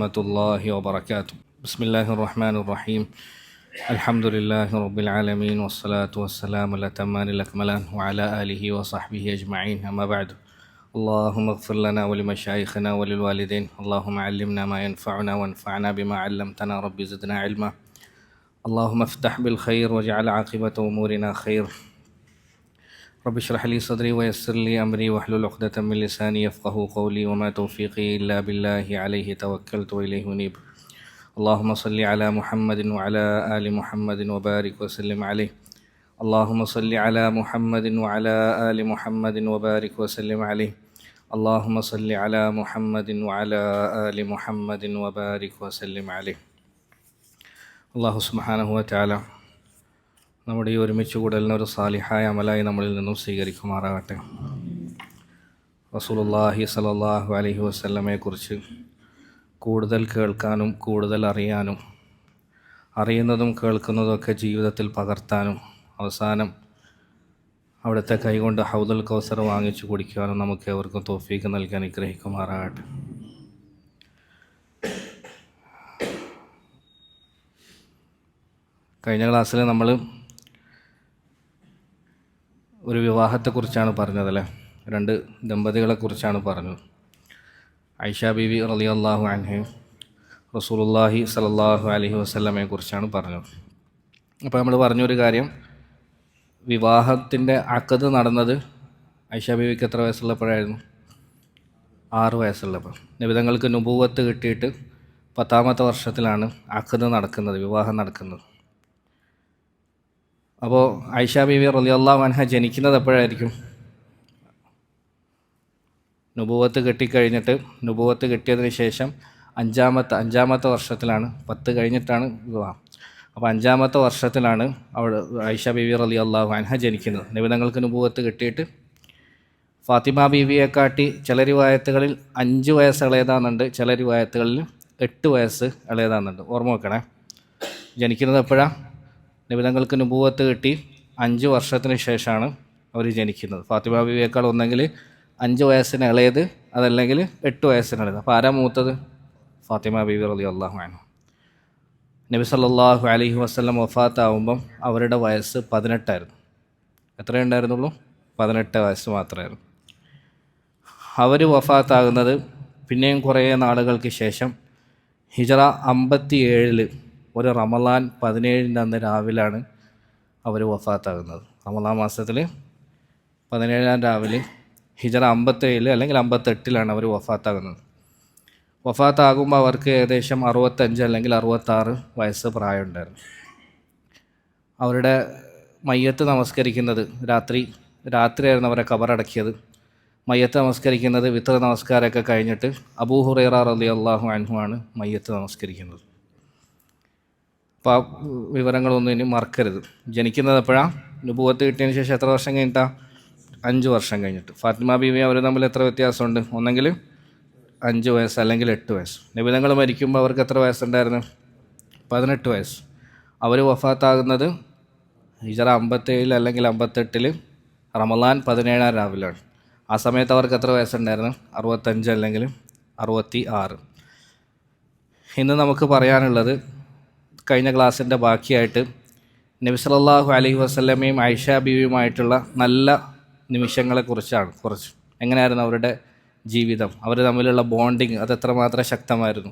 ورحمة الله وبركاته. بسم الله الرحمن الرحيم. الحمد لله رب العالمين والصلاة والسلام الأتمان الأكملان وعلى آله وصحبه أجمعين. أما بعد، اللهم اغفر لنا ولمشايخنا وللوالدين. اللهم علمنا ما ينفعنا وانفعنا بما علمتنا. رب زدنا علما. اللهم افتح بالخير واجعل عاقبة أمورنا خير. رب اشرح لي صدري ويسر لي أمري واحلل عقدة من لساني يفقهوا قولي وما توفيقي إلا بالله عليه توكلت وإليه أنيب. اللهم صل على محمد وعلى آل محمد وبارك وسلم عليه. اللهم صل على محمد وعلى آل محمد وبارك وسلم عليه. اللهم صل على محمد وعلى آل محمد وبارك وسلم عليه. അല്ലാഹു സുബ്ഹാനഹു വ തആല നമ്മുടെ ഈ ഒരുമിച്ച് കൂടലിന് ഒരു സാലിഹായ അമലായി നമ്മളിൽ നിന്നും സ്വീകരിക്കുമാറാകട്ടെ. റസൂലുള്ളാഹി സ്വല്ലല്ലാഹു അലൈഹി വസല്ലമയെക്കുറിച്ച് കൂടുതൽ കേൾക്കാനും കൂടുതൽ അറിയാനും അറിയുന്നതും കേൾക്കുന്നതൊക്കെ ജീവിതത്തിൽ പകർത്താനും അവസാനം അവിടുത്തെ കൈകൊണ്ട് ഹൗദുൽ കൗസർ വാങ്ങിച്ചു കുടിക്കാനും നമുക്ക് ഏവർക്കും തൗഫീഖ് നൽകി അനുഗ്രഹിക്കുമാറാകട്ടെ. കഴിഞ്ഞ ക്ലാസ്സിൽ നമ്മൾ ഒരു വിവാഹത്തെക്കുറിച്ചാണ് പറഞ്ഞതല്ലേ, രണ്ട് ദമ്പതികളെക്കുറിച്ചാണ് പറഞ്ഞത്. ഐഷ ബീവി റളിയല്ലാഹു അൻഹയും റസൂലുള്ളാഹി സ്വല്ലല്ലാഹു അലൈഹി വസല്ലമയെക്കുറിച്ചാണ് പറഞ്ഞത്. അപ്പോൾ നമ്മൾ പറഞ്ഞൊരു കാര്യം, വിവാഹത്തിൻ്റെ അഖദ് നടന്നത് ഐഷ ബീവിക്ക് എത്ര വയസ്സുള്ളപ്പോഴായിരുന്നു? 6 വയസ്സുള്ളപ്പോൾ. നബിതങ്ങൾക്ക് നുബുവത്ത് കിട്ടിയിട്ട് 10ാമത്തെ വർഷത്തിലാണ് അഖദ് നടക്കുന്നത്, വിവാഹം നടക്കുന്നത്. അപ്പോൾ ഐഷ ബീവി റളിയല്ലാഹു അൻഹ ജനിക്കുന്നത് എപ്പോഴായിരിക്കും? നുബുവത്ത് കിട്ടിക്കഴിഞ്ഞിട്ട്, നുബുവത്ത് കിട്ടിയതിന് ശേഷം അഞ്ചാമത്തെ വർഷത്തിലാണ്, 10 കഴിഞ്ഞിട്ടാണ് വിവാഹം. അപ്പോൾ 5ാമത്തെ വർഷത്തിലാണ് അവിടെ ഐഷ ബീവി റളിയല്ലാഹു അൻഹ ജനിക്കുന്നത്. നബിതങ്ങൾക്ക് നുബുവത്ത് കിട്ടിയിട്ട് ഫാത്തിമ ബീവിയെക്കാട്ടി ചില റിവായത്തുകളിൽ 5 വയസ്സ് ഇളയതാണെന്നുണ്ട്, ചില റിവായത്തുകളിൽ 8 വയസ്സ് ഇളയതാണെന്നുണ്ട്. ഓർമ്മ വെക്കണേ, ജനിക്കുന്നത് എപ്പോഴാണ്? നബിതങ്ങൾക്ക് നുബുവത്ത് കിട്ടി 5 വർഷത്തിന് ശേഷമാണ് അവർ ജനിക്കുന്നത്. ഫാത്തിമ ബീവിയേക്കാൾ ഒന്നെങ്കിൽ 5 വയസ്സിന് ഇളയത്, അതല്ലെങ്കിൽ 8 വയസ്സിന് ഇളയത്. അപ്പോൾ ആരാ മൂത്തത്? ഫാത്തിമ ബീവി റളിയല്ലാഹു അൻഹ. നബി സല്ലല്ലാഹു അലൈഹി വസല്ലം വഫാത്താവുമ്പം അവരുടെ വയസ്സ് 18ആയിരുന്നു. എത്രയുണ്ടായിരുന്നുള്ളൂ? 18 വയസ്സ് മാത്രമായിരുന്നു. അവർ വഫാത്താകുന്നത് പിന്നെയും കുറേ നാളുകൾക്ക് ശേഷം ഹിജറ 57 ഒരു റമളാൻ 17 അന്ന് രാവിലാണ് അവർ വഫാത്താകുന്നത്. റമളാൻ മാസത്തിൽ 17 രാവിലെ ഹിജറ 57 അല്ലെങ്കിൽ 58 അവർ വഫാത്താകുന്നത്. വഫാത്താകുമ്പോൾ അവർക്ക് ഏകദേശം 65 അല്ലെങ്കിൽ 66 വയസ്സ് പ്രായമുണ്ടായിരുന്നു. അവരുടെ മയ്യത്ത് നമസ്കരിക്കുന്നത് രാത്രിയായിരുന്നു അവരെ ഖബറടക്കിയത്. മയ്യത്ത് നമസ്കരിക്കുന്നത് വിത്ർ നമസ്കാരമൊക്കെ കഴിഞ്ഞിട്ട് അബൂ ഹുറൈറ റളിയല്ലാഹു അൻഹു ആണ് മയ്യത്ത് നമസ്കരിക്കുന്നത്. അപ്പോൾ ആ വിവരങ്ങളൊന്നും ഇനി മറക്കരുത്. ജനിക്കുന്നത് എപ്പോഴാണ്? നുബുവത്ത് കിട്ടിയതിന് ശേഷം എത്ര വർഷം കഴിഞ്ഞിട്ടാണ്? 5 വർഷം കഴിഞ്ഞിട്ട്. ഫാത്തിമ ബീവി അവർ തമ്മിൽ എത്ര വ്യത്യാസമുണ്ട്? ഒന്നെങ്കിൽ 5 വയസ്സ് അല്ലെങ്കിൽ 8 വയസ്സ്. നബിതങ്ങൾ മരിക്കുമ്പോൾ അവർക്ക് എത്ര വയസ്സുണ്ടായിരുന്നു? 18 വയസ്സ്. അവർ വഫാത്താകുന്നത് ഹിജറ 57 അല്ലെങ്കിൽ 58 റമളാൻ 17 രാവിലാണ്. ആ സമയത്ത് അവർക്ക് എത്ര വയസ്സുണ്ടായിരുന്നു? 65 അല്ലെങ്കിൽ 66. ഇന്ന് നമുക്ക് പറയാനുള്ളത് കഴിഞ്ഞ ക്ലാസ്സിൻ്റെ ബാക്കിയായിട്ട് നബി സല്ലല്ലാഹു അലൈഹി വസല്ലമയും ഐഷ ബീവിയുമായിട്ടുള്ള നല്ല നിമിഷങ്ങളെക്കുറിച്ചാണ്. എങ്ങനെയായിരുന്നു അവരുടെ ജീവിതം, അവർ തമ്മിലുള്ള ബോണ്ടിങ് അതെത്രമാത്രം ശക്തമായിരുന്നു,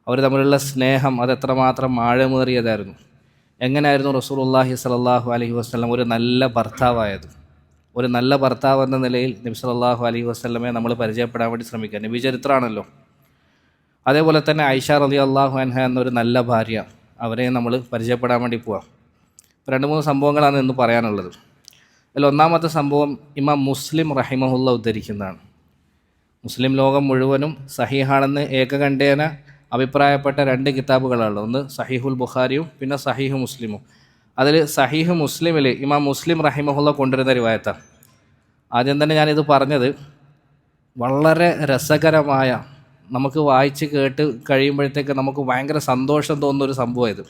അവർ തമ്മിലുള്ള സ്നേഹം അതെത്രമാത്രം ആഴമേറിയതായിരുന്നു, എങ്ങനെയായിരുന്നു റസൂലുള്ളാഹി സ്വല്ലല്ലാഹു അലൈഹി വസല്ലം ഒരു നല്ല ഭർത്താവായത്. ഒരു നല്ല ഭർത്താവ് എന്ന നിലയിൽ നബി സല്ലല്ലാഹു അലൈഹി വസല്ലമയെ നമ്മൾ പരിചയപ്പെടാൻ വേണ്ടി ശ്രമിക്കുക. നബി ചരിത്രമാണല്ലോ. അതേപോലെ തന്നെ ഐഷ റളിയല്ലാഹു അൻഹ എന്നൊരു നല്ല ഭാര്യ, അവരെ നമ്മൾ പരിചയപ്പെടാൻ വേണ്ടി പോവാം. 2-3 സംഭവങ്ങളാണ് ഇന്ന് പറയാനുള്ളത്. അതിൽ ഒന്നാമത്തെ സംഭവം ഇമാം മുസ്ലിം റഹിമഹുല്ല ഉദ്ധരിക്കുന്നതാണ്. മുസ്ലിം ലോകം മുഴുവനും സഹീഹാണെന്ന് ഏകകണ്ഠേന അഭിപ്രായപ്പെട്ട 2 കിതാബുകളാണ്. ഒന്ന് സഹീഹുൽ ബുഖാരിയും പിന്നെ സഹീഹ് മുസ്ലിമും. അതിൽ സഹീഹ് മുസ്ലിമിൽ ഇമാം മുസ്ലിം റഹിമഹുല്ല കൊണ്ടുവരുന്ന റിവായത്താണ്. ആദ്യം തന്നെ ഞാനിത് പറഞ്ഞത് വളരെ രസകരമായ, നമുക്ക് വായിച്ച് കേട്ട് കഴിയുമ്പോഴത്തേക്ക് നമുക്ക് ഭയങ്കര സന്തോഷം തോന്നുന്നൊരു സംഭവം ഇത്.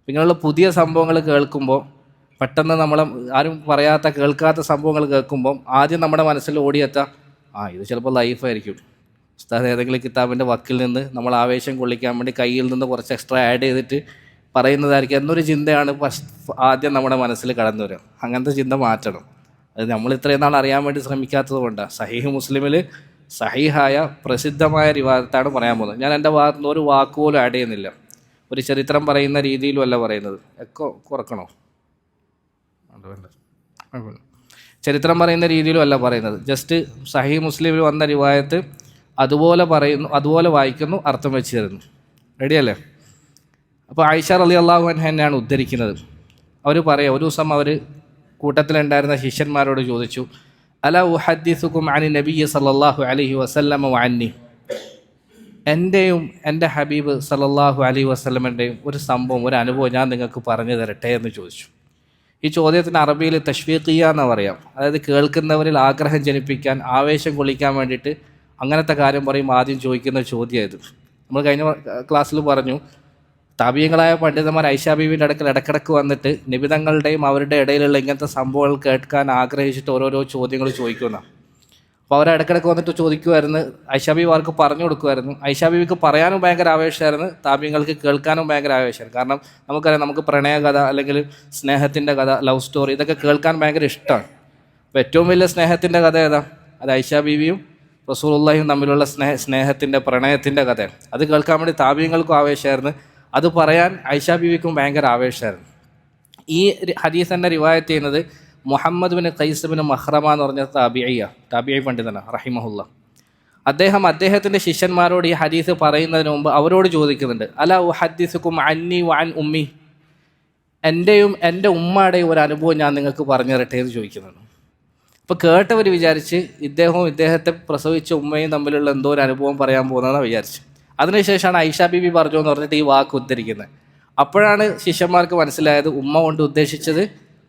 ഇങ്ങനെയുള്ള പുതിയ സംഭവങ്ങൾ കേൾക്കുമ്പോൾ പെട്ടെന്ന് നമ്മൾ ആരും പറയാത്ത കേൾക്കാത്ത സംഭവങ്ങൾ കേൾക്കുമ്പം ആദ്യം നമ്മുടെ മനസ്സിൽ ഓടിയെത്താം, ഇത് ചിലപ്പോൾ ലൈഫായിരിക്കും, ഉസ്താദ് ഏതെങ്കിലും കിതാബിൻ്റെ വക്കിൽ നിന്ന് നമ്മൾ ആവേശം കൊള്ളിക്കാൻ വേണ്ടി കയ്യിൽ നിന്ന് കുറച്ച് എക്സ്ട്രാ ആഡ് ചെയ്തിട്ട് പറയുന്നതായിരിക്കും എന്നൊരു ചിന്തയാണ് ആദ്യം നമ്മുടെ മനസ്സിൽ കടന്നു വരിക. അങ്ങനത്തെ ചിന്ത മാറ്റണം. അത് നമ്മൾ ഇത്രയും നാൾ അറിയാൻ വേണ്ടി ശ്രമിക്കാത്തത് കൊണ്ടാണ്. സഹീഹ് മുസ്ലിമിൽ സഹീഹായ പ്രസിദ്ധമായ റിവായത്താണ് പറയാൻ പോകുന്നത്. ഞാൻ എൻ്റെ ഭാഗത്തു നിന്ന് ഒരു വാക്കുപോലും ആഡ് ചെയ്യുന്നില്ല. ഒരു ചരിത്രം പറയുന്ന രീതിയിലും അല്ല പറയുന്നത്. കുറക്കണോ? ചരിത്രം പറയുന്ന രീതിയിലും അല്ല പറയുന്നത്. ജസ്റ്റ് സഹീഹ് മുസ്ലിമിൽ വന്ന റിവായത്ത് അതുപോലെ പറയുന്നു, അതുപോലെ വായിക്കുന്നു, അർത്ഥം വെച്ച് തരുന്നു. റെഡിയല്ലേ? അപ്പോൾ ആയിഷ റളിയല്ലാഹു അൻഹ തന്നെയാണ് ഉദ്ധരിക്കുന്നത്. അവർ പറയാം, ഒരു ദിവസം അവർ കൂട്ടത്തിലുണ്ടായിരുന്ന ശിഷ്യന്മാരോട് ചോദിച്ചു, അല ഉഹദ്ദിസുകും അനി നബിയ്യ സല്ലല്ലാഹു അലൈഹി വസല്ലമ വഅന്നി, എൻ്റെയും എൻ്റെ ഹബീബ് സല്ലല്ലാഹു അലൈഹി വസല്ലമൻ്റെയും ഒരു സംഭവം, ഒരു അനുഭവം ഞാൻ നിങ്ങൾക്ക് പറഞ്ഞു തരട്ടെ എന്ന് ചോദിച്ചു. ഈ ചോദ്യത്തിന് അറബിയിൽ തശ്വീഖിയ എന്ന് പറയാം. അതായത് കേൾക്കുന്നവരിൽ ആഗ്രഹം ജനിപ്പിക്കാൻ, ആവേശം കൊള്ളിക്കാൻ വേണ്ടിയിട്ട് അങ്ങനത്തെ കാര്യം പറയുമ്പോൾ ആദ്യം ചോദിക്കുന്ന ചോദ്യമായത്. നമ്മൾ കഴിഞ്ഞ ക്ലാസ്സിൽ പറഞ്ഞു, താബീയങ്ങളായ പണ്ഡിതന്മാർ ഐഷ ബീവിൻ്റെ അടുക്കൽ ഇടക്കിടക്ക് വന്നിട്ട് നിബിതങ്ങളുടെയും അവരുടെ ഇടയിലുള്ള ഇങ്ങനത്തെ സംഭവങ്ങൾ കേൾക്കാൻ ആഗ്രഹിച്ചിട്ട് ഓരോരോ ചോദ്യങ്ങൾ ചോദിക്കുന്ന. അപ്പോൾ അവർ ഇടക്കിടക്ക് വന്നിട്ട് ചോദിക്കുമായിരുന്നു. ഐഷ ബീവി അവർക്ക് പറഞ്ഞു കൊടുക്കുമായിരുന്നു. ഐഷ ബീവിക്ക് പറയാനും ഭയങ്കര ആവേശമായിരുന്നു, താബീയങ്ങൾക്ക് കേൾക്കാനും ഭയങ്കര ആവേശമായിരുന്നു. കാരണം നമുക്കറിയാം, നമുക്ക് പ്രണയകഥ അല്ലെങ്കിൽ സ്നേഹത്തിൻ്റെ കഥ, ലവ് സ്റ്റോറി, ഇതൊക്കെ കേൾക്കാൻ ഭയങ്കര ഇഷ്ടമാണ്. അപ്പോൾ ഏറ്റവും വലിയ സ്നേഹത്തിൻ്റെ കഥ ഏതാ? അത് ഐഷ ബീവിയും റസൂലുള്ളാഹിയും തമ്മിലുള്ള സ്നേഹത്തിൻ്റെ, പ്രണയത്തിൻ്റെ കഥ. അത് കേൾക്കാൻ വേണ്ടി താബീയങ്ങൾക്കും ആവേശമായിരുന്നു, അത് പറയാൻ ഐഷ ബീവിക്കും ഭയങ്കര ആവേശമായിരുന്നു. ഈ ഹദീസ് തന്നെ റിവായത്ത് ചെയ്യുന്നത് മുഹമ്മദ് ബിൻ ഖൈസ് ബിൻ മഹ്റമ എന്ന് പറഞ്ഞ താബിഈ പണ്ഡിതനാണ് റഹിമഹുല്ല. അദ്ദേഹത്തിൻ്റെ ശിഷ്യന്മാരോട് ഈ ഹദീസ് പറയുന്നതിന് മുമ്പ് അവരോട് ചോദിക്കുന്നുണ്ട്, അല ഉഹദ്ദിസുകും അന്നി വഅൻ ഉമ്മി, എൻ്റെയും എൻ്റെ ഉമ്മയുടെയും ഒരു അനുഭവം ഞാൻ നിങ്ങൾക്ക് പറഞ്ഞു തരട്ടെ എന്ന് ചോദിക്കുന്നുണ്ട്. അപ്പോൾ കേട്ടവർ വിചാരിച്ച് ഇദ്ദേഹവും ഇദ്ദേഹത്തെ പ്രസവിച്ച ഉമ്മയും തമ്മിലുള്ള എന്തോ ഒരു അനുഭവം പറയാൻ പോകുന്നതെന്ന് വിചാരിച്ചു. അതിനുശേഷമാണ് ഐഷ ബീബി പറഞ്ഞു എന്ന് പറഞ്ഞിട്ട് ഈ വാക്ക് ഉദ്ധരിക്കുന്നത്. അപ്പോഴാണ് ശിഷ്യന്മാർക്ക് മനസ്സിലായത് ഉമ്മ കൊണ്ട് ഉദ്ദേശിച്ചത്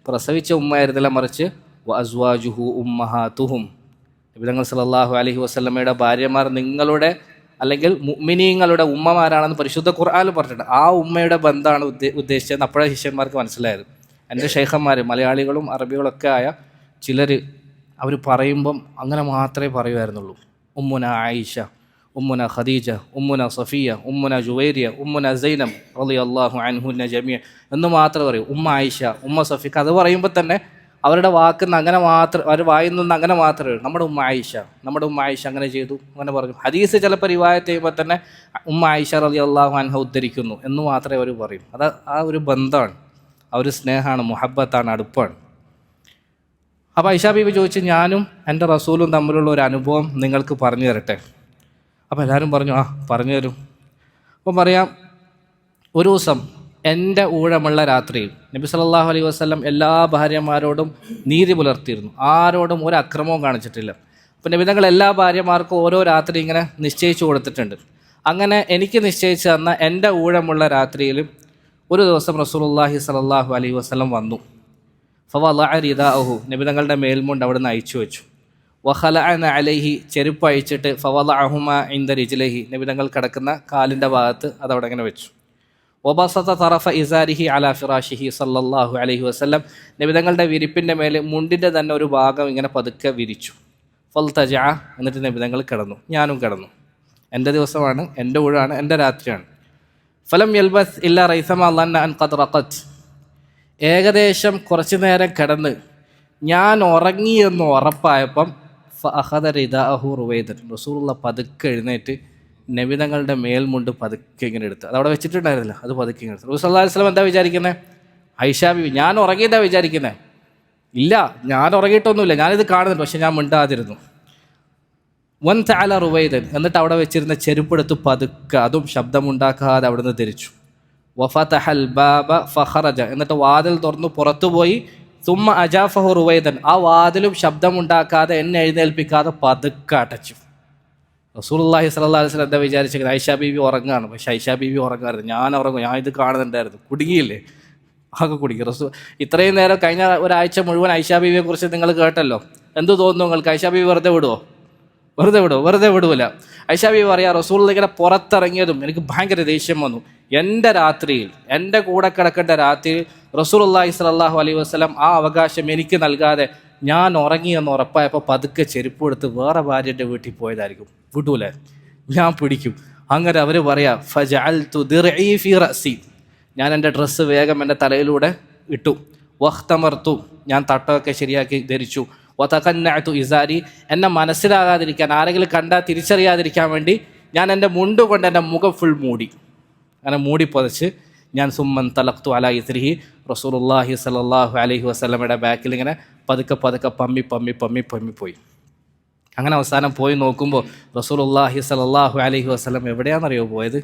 പ്രസവിച്ച ഉമ്മയായിരുന്നില്ല, മറിച്ച് വഅസ്വാജുഹു ഉമ്മഹാതുഹും, നബി തങ്ങൾ സല്ലല്ലാഹു അലൈഹി വസല്ലമയുടെ ഭാര്യമാർ നിങ്ങളുടെ അല്ലെങ്കിൽ മുഅ്മിനീങ്ങളുടെ ഉമ്മമാരാണെന്ന് പരിശുദ്ധ ഖുർആനിൽ പറഞ്ഞിട്ടുണ്ട്. ആ ഉമ്മയുടെ ബന്ധമാണ് ഉദ്ദേശിച്ചതെന്ന് അപ്പോഴാണ് ശിഷ്യന്മാർക്ക് മനസ്സിലായത്. എൻ്റെ ശൈഖന്മാർ, മലയാളികളും അറബികളൊക്കെ ആയ ചിലർ അവർ പറയുമ്പം അങ്ങനെ മാത്രമേ പറയുമായിരുന്നുള്ളൂ. ഉമ്മുന ആയിഷ, ഉമ്മുന ഖദീജ, ഉമ്മുന സഫിയ, ഉമ്മുന ജുവൈരിയ, ഉമ്മുന സൈനബ് റളിയല്ലാഹു അൻഹുന്ന ജമീഅ എന്ന് മാത്രമേ പറയൂ. ഉമ്മ ആയിഷ, ഉമ്മ സഫിക, അത് പറയുമ്പോൾ തന്നെ അവരുടെ വാക്കിന്ന് അങ്ങനെ മാത്രം, അവർ വായിൽ നിന്ന് അങ്ങനെ മാത്രമേ നമ്മുടെ ഉമ്മ ആയിഷ അങ്ങനെ ചെയ്തു, അങ്ങനെ പറഞ്ഞു. ഹദീസ് ചിലപ്പോൾ റിവായത്ത് ചെയ്യുമ്പോൾ തന്നെ ഉമ്മ ആയിഷ റളിയല്ലാഹു അൻഹ ഉദ്ധരിക്കുന്നു എന്ന് മാത്രമേ അവർ പറയും. അത് ആ ഒരു ബന്ധമാണ്, ആ ഒരു സ്നേഹമാണ്, മുഹബ്ബത്താണ്, അടുപ്പാണ്. അപ്പോൾ ഐഷ ബീബി ചോദിച്ചു, ഞാനും എൻ്റെ റസൂലും തമ്മിലുള്ള ഒരു അനുഭവം നിങ്ങൾക്ക് പറഞ്ഞു തരട്ടെ. അപ്പോൾ എല്ലാവരും പറഞ്ഞു, പറഞ്ഞു തരും. അപ്പം പറയാം, ഒരു ദിവസം എൻ്റെ ഊഴമുള്ള രാത്രിയിൽ നബി സല്ലല്ലാഹു അലൈഹി വസല്ലം എല്ലാ ഭാര്യമാരോടും നീതി പുലർത്തിയിരുന്നു, ആരോടും ഒരു അക്രമവും കാണിച്ചിട്ടില്ല. അപ്പം നബി തങ്ങൾ എല്ലാ ഭാര്യമാർക്കും ഓരോ രാത്രി ഇങ്ങനെ നിശ്ചയിച്ചു കൊടുത്തിട്ടുണ്ട്. അങ്ങനെ എനിക്ക് നിശ്ചയിച്ചു തന്ന എൻ്റെ ഊഴമുള്ള രാത്രിയിൽ ഒരു ദിവസം റസൂലുള്ളാഹി സ്വല്ലല്ലാഹു അലൈഹി വസല്ലം വന്നു. ഫവളഅ റിദാഅഹു, നബി തങ്ങളുടെ മേൽമുണ്ട് അവിടെ നിന്ന് അയച്ചു വെച്ചു. വഖലഅന അലൈഹി, ചെരുപ്പ് അയച്ചിട്ട് ഫവളഅഹുമ ഇൻദ റിജ്ലൈഹി, നബി തങ്ങൾ കിടക്കുന്ന കാലിൻ്റെ ഭാഗത്ത് അതവിടെ ഇങ്ങനെ വെച്ചു. വബസത തറഫ ഇസാരിഹി അലാ ഫിറാഷിഹി സല്ലല്ലാഹു അലൈഹി വസല്ലം, നബി തങ്ങളുടെ വിരിപ്പിൻ്റെ മേലെ മുണ്ടിൻ്റെ തന്നെ ഒരു ഭാഗം ഇങ്ങനെ പതുക്കെ വിരിച്ചു. ഫൽതജഅ, എന്നിട്ട് നബി തങ്ങൾ കിടന്നു, ഞാനും കിടന്നു. എൻ്റെ ദിവസമാണ്, എൻ്റെ ഊഴാണ്, എൻ്റെ രാത്രിയാണ്. ഫലം യൽബസ് ഇല്ല റൈസമ ലന്ന അൻ ഖദ് റഖത്, ഏകദേശം കുറച്ചു നേരം കിടന്ന് ഞാൻ ഉറങ്ങിയെന്ന് ഉറപ്പായപ്പം ഫഅഖദ റിദാഅഹു റുവൈദൻ, റസൂലുള്ള പതുക്കെ എഴുന്നേറ്റ് നബി തങ്ങളുടെ മേൽമുണ്ട് പതുക്കെ ഇങ്ങനെ എടുത്ത്, അതവിടെ വെച്ചിട്ടുണ്ടായിരുന്നില്ല, അത് പതുക്കെ ഇങ്ങനെ എടുത്തു. റസൂൽ സല്ലല്ലാഹു അലൈഹി വസല്ലം എന്താ വിചാരിക്കുന്നത്? ഐഷ ബീവി, ഞാൻ ഉറങ്ങിയതാ വിചാരിക്കുന്നത്? ഇല്ല, ഞാൻ ഉറങ്ങിയിട്ടൊന്നുമില്ല, ഞാനിത് കാണുന്നുണ്ട്, പക്ഷെ ഞാൻ മിണ്ടാതിരുന്നു. വൻ തഅല റുവൈദൻ, എന്നിട്ട് അവിടെ വെച്ചിരുന്ന ചെരുപ്പെടുത്ത് പതുക്കെ, അതും ശബ്ദമുണ്ടാക്കാതെ അവിടെ നിന്ന് തിരിച്ചു. വഫതഹൽ ബാബ ഫഖറജ, എന്നിട്ട് വാതിൽ തുറന്നു പുറത്തുപോയി. സുമ്മ അജാഫഹു റുവൈദൻ, ആ വാതിലും ശബ്ദമുണ്ടാക്കാതെ, എന്നെ എഴുന്നേൽപ്പിക്കാതെ പതുക്കെ അടച്ചു. റസൂലുള്ളാഹി സ്വല്ലല്ലാഹു അലൈഹി വസല്ലം എന്താ വിചാരിച്ചത്? ഐഷ ബീവി ഉറങ്ങുകയാണ്. പക്ഷേ ഐഷ ബീവി ഉറങ്ങാറുണ്ട്, ഞാൻ ഉറങ്ങും, ഞാൻ ഇത് കാണുന്നുണ്ടായിരുന്നു. കുടുങ്ങിയില്ലേ? ആകെ കുടുങ്ങി. ഇത്രയും നേരം കഴിഞ്ഞ ഒരാഴ്ച മുഴുവൻ ഐഷ ബീവിയെ കുറിച്ച് നിങ്ങൾ കേട്ടല്ലോ. എന്ത് തോന്നുന്നു നിങ്ങൾക്ക്? ഐഷ ബീവി വെറുതെ വിടുമോ? വെറുതെ വിടൂല. ഐഷ ബീവി പറയാം, റസൂൽ ഇങ്ങനെ പുറത്തിറങ്ങിയതും എനിക്ക് ഭയങ്കര ദേഷ്യം വന്നു. എൻ്റെ രാത്രിയിൽ, എൻ്റെ കൂടെ കിടക്കേണ്ട രാത്രിയിൽ റസൂലുള്ളാഹി സ്വല്ലല്ലാഹു അലൈഹി വസല്ലം ആ അവകാശം എനിക്ക് നൽകാതെ ഞാൻ ഉറങ്ങിയെന്ന് ഉറപ്പായപ്പോൾ പതുക്കെ ചെരുപ്പ് എടുത്ത് വേറെ ഭാര്യൻ്റെ വീട്ടിൽ പോയതായിരിക്കും. വിടൂലേ? ഞാൻ പിടിക്കും. അങ്ങനെ അവർ പറയാ ഫജഅൽതു ദിർഇ ഫീ റഅസി, ഞാൻ എൻ്റെ ഡ്രസ്സ് വേഗം എൻ്റെ തലയിലൂടെ ഇട്ടു. വഖ്തമർതു, ഞാൻ തട്ടമൊക്കെ ശരിയാക്കി ധരിച്ചു. വതഖന്നഅതു ഇസാരി, എന്നെ മനസ്സിലാകാതിരിക്കാൻ, ആരെങ്കിലും കണ്ടാൽ തിരിച്ചറിയാതിരിക്കാൻ വേണ്ടി ഞാൻ എൻ്റെ മുണ്ട് കൊണ്ട് എൻ്റെ മുഖം ഫുൾ മൂടി. അങ്ങനെ മൂടി പൊതച്ച് ഞാൻ സുമ്മൻ തലഖ്തു അലാ ഇസ്രിഹി, റസൂലുള്ളാഹി സ്വല്ലല്ലാഹു അലൈഹി വസല്ലമയുടെ ബാക്കിൽ ഇങ്ങനെ പതുക്കെ പതുക്കെ പമ്മി പമ്മി പമ്മി പമ്മി പോയി. അങ്ങനെ അവസാനം പോയി നോക്കുമ്പോൾ റസൂലുള്ളാഹി സ്വല്ലല്ലാഹു അലൈഹി വസല്ലം എവിടെയാണെന്നറിയോ പോയത്?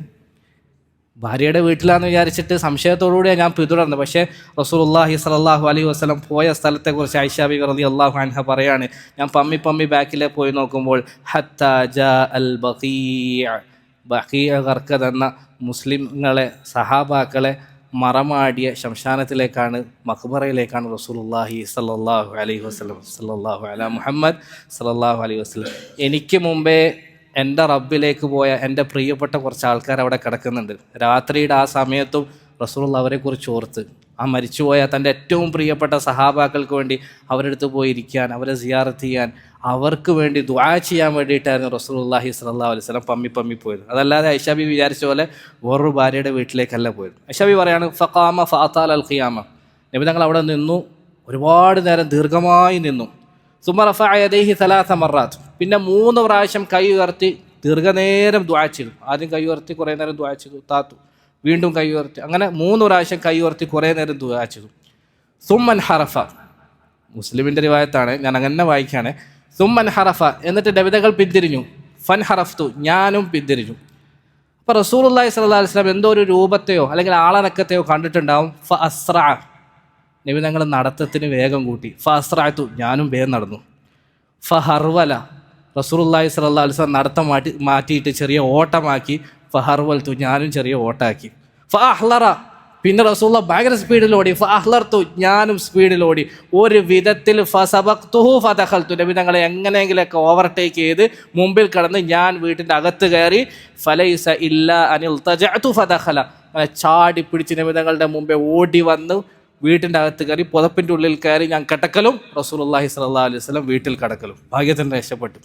ഭാര്യയുടെ വീട്ടിലാണെന്ന് വിചാരിച്ചിട്ട് സംശയത്തോടുകൂടിയാണ് ഞാൻ പിന്തുടർന്നത്. പക്ഷേ റസൂലുള്ളാഹി സ്വല്ലല്ലാഹു അലൈഹി വസല്ലം പോയ സ്ഥലത്തെക്കുറിച്ച് ആയിഷ ബീവി റളിയല്ലാഹു അൻഹ പറയാണ്, ഞാൻ പമ്മി പമ്മി ബാക്കിലെ പോയി നോക്കുമ്പോൾ ഹത്താ ജാ അൽ ബഖീഅ ഗർഖദ് എന്ന മുസ്ലിങ്ങളെ സഹാബാക്കളെ മറമാടിയ ശംശാനത്തിലേക്കാണ്, മഖ്ബറയിലേക്കാണ് റസൂലുള്ളാഹി സ്വല്ലല്ലാഹു അലൈഹി വസല്ലം സല്ലല്ലാഹു അലാ മുഹമ്മദ് സല്ലല്ലാഹു അലൈഹി വസല്ലം. എനിക്ക് മുമ്പേ എൻ്റെ റബ്ബിലേക്ക് പോയ എൻ്റെ പ്രിയപ്പെട്ട കുറച്ച് ആൾക്കാർ അവിടെ കിടക്കുന്നുണ്ട്. രാത്രിയുടെ ആ സമയത്തും റസൂലുള്ളാഹി അവരെക്കുറിച്ച് ഓർത്ത് ആ മരിച്ചുപോയ തൻ്റെ ഏറ്റവും പ്രിയപ്പെട്ട സഹാബാക്കൾക്ക് വേണ്ടി അവരുടെ അടുത്ത് പോയി ഇരിക്കാൻ, അവരെ സിയാറത്ത് ചെയ്യാൻ, അവർക്ക് വേണ്ടി ദുആ ചെയ്യാൻ വേണ്ടിയിട്ടായിരുന്നു റസൂലുള്ളാഹി സ്വല്ലല്ലാഹു അലൈഹി വസല്ലം പമ്മി പമ്മി പോയത്. അതല്ലാതെ ഐഷ ബീവി വിചാരിച്ച പോലെ വേറൊരു ഭാര്യയുടെ വീട്ടിലേക്കല്ല പോയത്. ഐഷ ബീവി പറയാണ് ഫഖാമ ഫഅതാല അൽ ഖിയാമ, നബി തങ്ങൾ അവിടെ നിന്നു, ഒരുപാട് നേരം ദീർഘമായി നിന്നു. സുമ്മ റഫഅ യദൈഹി സലാസ മറാത്ത്, പിന്നെ 3 പ്രാവശ്യം കൈ ഉയർത്തി ദീർഘനേരം ദുആ ചെയ്തു. ആദ്യം കൈ ഉയർത്തി കുറേ നേരം ദുആ ചെയ്തു, താത്തു, വീണ്ടും കൈ ഉയർത്തി, അങ്ങനെ 3 പ്രാവശ്യം കൈ ഉയർത്തി കുറേ നേരം ദുആ ചെയ്തു. സുമ്മൻ ഹറഫ, മുസ്ലിമിൻ്റെ റിവായത്താണ്, ഞാൻ അങ്ങനെ വായിക്കുകയാണ്. സുമ്മൻ ഹറഫ, എന്നിട്ട് നബിതകൾ പിന്തിരിഞ്ഞു. ഫൻ ഹറഫ്തു, ഞാനും പിന്തിരിഞ്ഞു. അപ്പോൾ റസൂലുള്ളാഹി സ്വല്ലല്ലാഹു അലൈഹി വസല്ലം എന്തോ ഒരു രൂപത്തെയോ അല്ലെങ്കിൽ ആളനക്കത്തെയോ കണ്ടിട്ടുണ്ടാവും. ഫ അസ്റഅ, നബി തങ്ങൾ നടത്തത്തിന് വേഗം കൂട്ടി. ഫ അസ്റഅതു, ഞാനും വേഗം നടന്നു. ഫ ഹർവല, റസൂലുള്ളാഹി സ്വല്ലല്ലാഹു അലൈഹി വസല്ലം നടത്തം മാറ്റിയിട്ട് ചെറിയ ഓട്ടമാക്കി. ഫ ഹർവൽതു, ഞാനും ചെറിയ ഓട്ടാക്കി. ഫ അഹ്ലറ, പിന്നെ റസൂലുള്ളാഹി ഭയങ്കര സ്പീഡിലോടി. ഫ അഹ്ലർതു, ഞാനും സ്പീഡിലോടി. ഒരു വിധത്തിൽ ഫ സബഖ്തുഹു ഫ ദഖൽതു, നബി തങ്ങളെ എങ്ങനെയെങ്കിലൊക്കെ ഓവർടേക്ക് ചെയ്ത് മുമ്പിൽ കടന്ന് ഞാൻ വീട്ടിൻ്റെ അകത്ത് കയറി. ഫലൈസ ഇല്ലാ അനിൽ തജഅതു ഫ ദഖല, ചാടി പിടിച്ച് നബി തങ്ങളുടെ മുമ്പേ ഓടി വന്ന് വീട്ടിൻ്റെ അകത്ത് കയറി, പുതപ്പിൻ്റെ ഉള്ളിൽ കയറി ഞാൻ കിടക്കലും റസൂലുള്ളാഹി സ്വല്ലല്ലാഹു അലൈഹി വസല്ലം വീട്ടിൽ കിടക്കലും. ഭാഗ്യത്തിന് രക്ഷപ്പെട്ടു.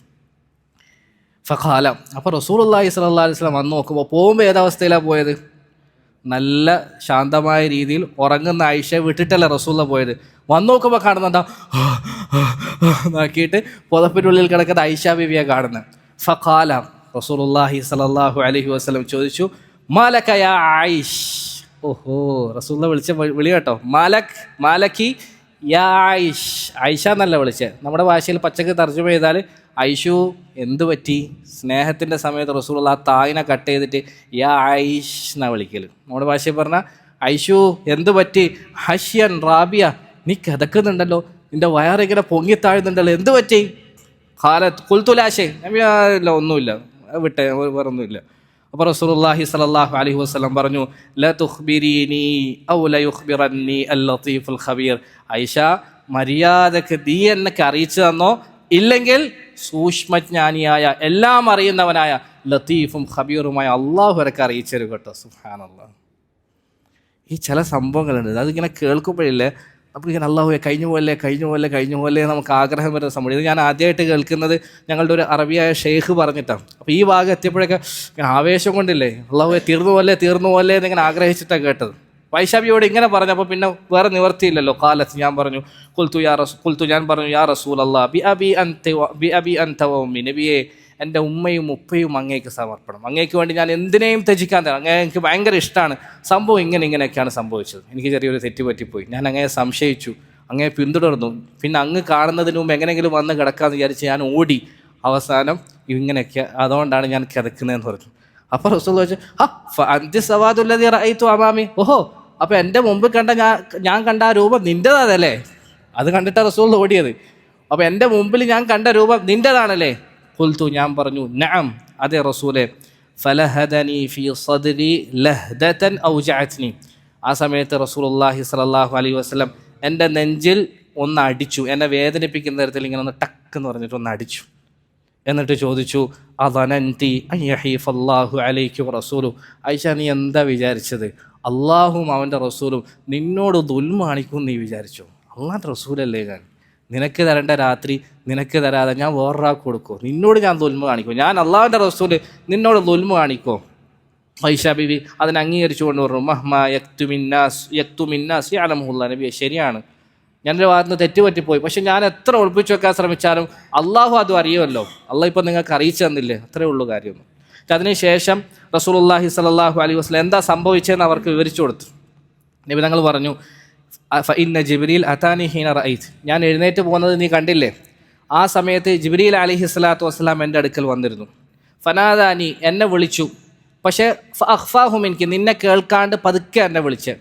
ഫഖാല, അപ്പോൾ റസൂലുള്ളാഹി സ്വല്ലല്ലാഹു അലൈഹി വസല്ലം വന്ന് നോക്കുമ്പോൾ പോകുമ്പോൾ ഏതവസ്ഥയിലാണ് പോയത്? നല്ല ശാന്തമായ രീതിയിൽ ഉറങ്ങുന്ന ആയിഷയെ വിട്ടിട്ടല്ല റസൂലുള്ളാഹി പോയത്. വന്ന് നോക്കുമ്പോൾ കാണുന്നുണ്ടാ നോക്കിയിട്ട് പുതപ്പിനുള്ളിൽ കിടക്കുന്ന ആയിഷ ബീവിയെ കാണുന്നത്. ഫഖാല, റസൂലുള്ളാഹി സ്വല്ലല്ലാഹു അലൈഹി വസല്ലം ചോദിച്ചു, മാലക യാ ആയിഷ്. ഓഹോ, റസൂലുള്ളാഹി വിളിച്ച വിളി കേട്ടോ, മാലക്കി യാ ആയിഷ്. ആയിഷ എന്നല്ല വിളിച്ചത്. നമ്മുടെ ഭാഷയിൽ പച്ചക്ക് തർജ്ജമ ചെയ്താൽ ഐഷു എന്ത് പറ്റി? സ്നേഹത്തിൻ്റെ സമയത്ത് റസൂലുള്ളാഹി ആ തായിനെ കട്ട് ചെയ്തിട്ട് യാ ആയിഷ് എന്നാണ് വിളിക്കൽ. നമ്മുടെ ഭാഷയിൽ പറഞ്ഞാൽ ഐഷു എന്ത് പറ്റി? ഹഷ്യൻ റാബിയ, നീ കിതക്കുന്നുണ്ടല്ലോ, നിൻ്റെ വയറിങ്ങനെ പൊങ്ങിത്താഴുന്നുണ്ടല്ലോ, എന്ത് പറ്റി? ഖാലത്ത് ഖുൽതുലാശേ, ഇല്ല ഒന്നുമില്ല, വിട്ടേ, വേറൊന്നുമില്ല. അപ്പോൾ റസൂലുള്ളാഹി സ്വല്ലല്ലാഹു അലൈഹി വസല്ലം പറഞ്ഞു, ല തുഖ്ബിരീനി ഔ ല യുഖ്ബിറന്നി അൽ ലത്തീഫുൽ ഖബീർ. ആയിഷ, മര്യാദക്ക് നീ എന്നെ അറിയിച്ചു തന്നോ, ഇല്ലെങ്കിൽ സൂക്ഷ്മജ്ഞാനിയായ എല്ലാം അറിയുന്നവനായ ലത്തീഫും ഖബീറുമായ അള്ളാഹു വരക്ക് അറിയിച്ചു തരും കേട്ടോ. സുബ്ഹാനല്ലാഹ്. ഈ ചില സംഭവങ്ങളുണ്ട്, അതിങ്ങനെ കേൾക്കുമ്പോഴില്ലേ നമുക്കിങ്ങനെ അള്ളാഹുവെ കഴിഞ്ഞു പോലെ നമുക്ക് ആഗ്രഹം വരുന്ന സംഭവം. ഇത് ഞാൻ ആദ്യമായിട്ട് കേൾക്കുന്നത് ഞങ്ങളുടെ ഒരു അറബിയായ ഷെയ്ഖ് പറഞ്ഞിട്ടാണ്. അപ്പോൾ ഈ ഭാഗം എത്തിയപ്പോഴൊക്കെ ആവേശം കൊണ്ടില്ലേ അള്ളാഹുവെ തീർന്നു പോലെ എന്നിങ്ങനെ ആഗ്രഹിച്ചിട്ടാണ് കേട്ടത്. വൈശാബിയോട് ഇങ്ങനെ പറഞ്ഞപ്പോൾ പിന്നെ വേറെ നിവർത്തിയില്ലല്ലോ. കാലത്ത് ഞാൻ പറഞ്ഞു, ഞാൻ പറഞ്ഞു യാ റസൂലല്ലാഹ് ബി അബി അൻത വ ഉമ്മി, നബിയെ എൻ്റെ ഉമ്മയും ഉപ്പയും അങ്ങേക്ക് സമർപ്പണം, അങ്ങേക്ക് വേണ്ടി ഞാൻ എന്തിനേയും ത്യജിക്കാൻ തരാം, അങ്ങേ എനിക്ക് ഭയങ്കര ഇഷ്ടമാണ്. സംഭവം ഇങ്ങനെയൊക്കെയാണ് സംഭവിച്ചത്. എനിക്ക് ചെറിയൊരു തെറ്റ് പറ്റിപ്പോയി, ഞാൻ അങ്ങയെ സംശയിച്ചു, അങ്ങയെ പിന്തുടർന്നു, പിന്നെ അങ്ങ് കാണുന്നതിന് മുമ്പ് എങ്ങനെയെങ്കിലും വന്ന് കിടക്കാമെന്ന് വിചാരിച്ച് ഞാൻ ഓടി, അവസാനം ഇങ്ങനെയൊക്കെ, അതുകൊണ്ടാണ് ഞാൻ കിടക്കുന്നതെന്ന് പറഞ്ഞു. അപ്പോൾ റസൂൽ ചോദിച്ചു, അന്തി സവാദുല്ലദീ റഅയ്തു അമാമി, ഓഹോ, അപ്പോൾ എൻ്റെ മുമ്പ് കണ്ട ഞാൻ കണ്ട ആ രൂപം നിൻ്റെതാണല്ലേ? അത് കണ്ടിട്ടാണ് റസൂൽ ഓടിയത്. അപ്പോൾ എൻ്റെ മുമ്പിൽ ഞാൻ കണ്ട രൂപം നിൻ്റെതാണല്ലേ? ഖുൽതു, ഞാൻ പറഞ്ഞു നഅം, അതെ റസൂലേ. ഫലഹദനി ഫീ സദ്രി ലഹ്ദതൻ ഔജഅത്നി. ആ സമയത്ത് റസൂലുള്ളാഹി സ്വല്ലല്ലാഹു അലൈഹി വസല്ലം എൻ്റെ നെഞ്ചിൽ ഒന്ന് അടിച്ചു, എന്നെ വേദനിപ്പിക്കുന്ന തരത്തിൽ ഇങ്ങനെ ഒന്ന് ടക്ക് എന്ന് പറഞ്ഞിട്ട് ഒന്ന് അടിച്ചു. എന്നിട്ട് ചോദിച്ചു, അദനന്തി അയ്യഹീഫല്ലാഹു അലൈകി വറസൂലു, ആയിഷ നീ എന്താ വിചാരിച്ചത്? അള്ളാഹും അവൻ്റെ റസൂലും നിന്നോട് ദുൽമ കാണിക്കും നീ വിചാരിച്ചോ? അള്ളാഹുവിൻ്റെ റസൂലല്ലേ ഞാൻ, നിനക്ക് തരേണ്ട രാത്രി നിനക്ക് തരാതെ ഞാൻ വേറൊരാൾക്ക് കൊടുക്കുമോ? നിന്നോട് ഞാൻ ദുൽമ കാണിക്കുമോ? ഞാൻ അള്ളാഹുവിൻ്റെ റസൂല് നിന്നോട് ദുൽമ കാണിക്കുമോ? ഐഷ ബീവി അതിനെ അംഗീകരിച്ചുകൊണ്ട് പറഞ്ഞു, മഹ്മാ യക്തുമിന്നാസ് യഅലമുഹുല്ലാഹ്. നബിയെ, ശരിയാണ്, ഞാനൊരു ഭാഗത്ത് നിന്ന് തെറ്റുപറ്റിപ്പോയി. പക്ഷെ ഞാൻ എത്ര ഒളിപ്പിച്ചു വെക്കാൻ ശ്രമിച്ചാലും അള്ളാഹു അതും അറിയുമല്ലോ. അള്ളാഹ് ഇപ്പം നിങ്ങൾക്ക് അറിയിച്ചു തന്നില്ലേ? അത്രേ ഉള്ളൂ കാര്യമൊന്നും. അതിനുശേഷം റസൂലുള്ളാഹി സ്വല്ലല്ലാഹു അലൈഹി വസല്ലം എന്താ സംഭവിച്ചതെന്ന് അവർക്ക് വിവരിച്ചു കൊടുത്തു. നബി തങ്ങൾ പറഞ്ഞു, ഫഇന്ന ജിബ്രീൽ അതാനി ഹീന റഅയ്ത്, ഞാൻ എഴുന്നേറ്റ് പോകുന്നത് നീ കണ്ടില്ലേ? ആ സമയത്ത് ജിബ്രീൽ അലൈഹി സ്വലാത്തു വസ്സലാം എൻ്റെ അടുക്കൽ വന്നിരുന്നു. ഫനാദാനി, എന്നെ വിളിച്ചു. പക്ഷേ ഫഅഖ്ഫാഹു മിൻകി, നിന്നെ കേൾക്കാണ്ട് പതുക്കെ എന്നെ വിളിച്ച്.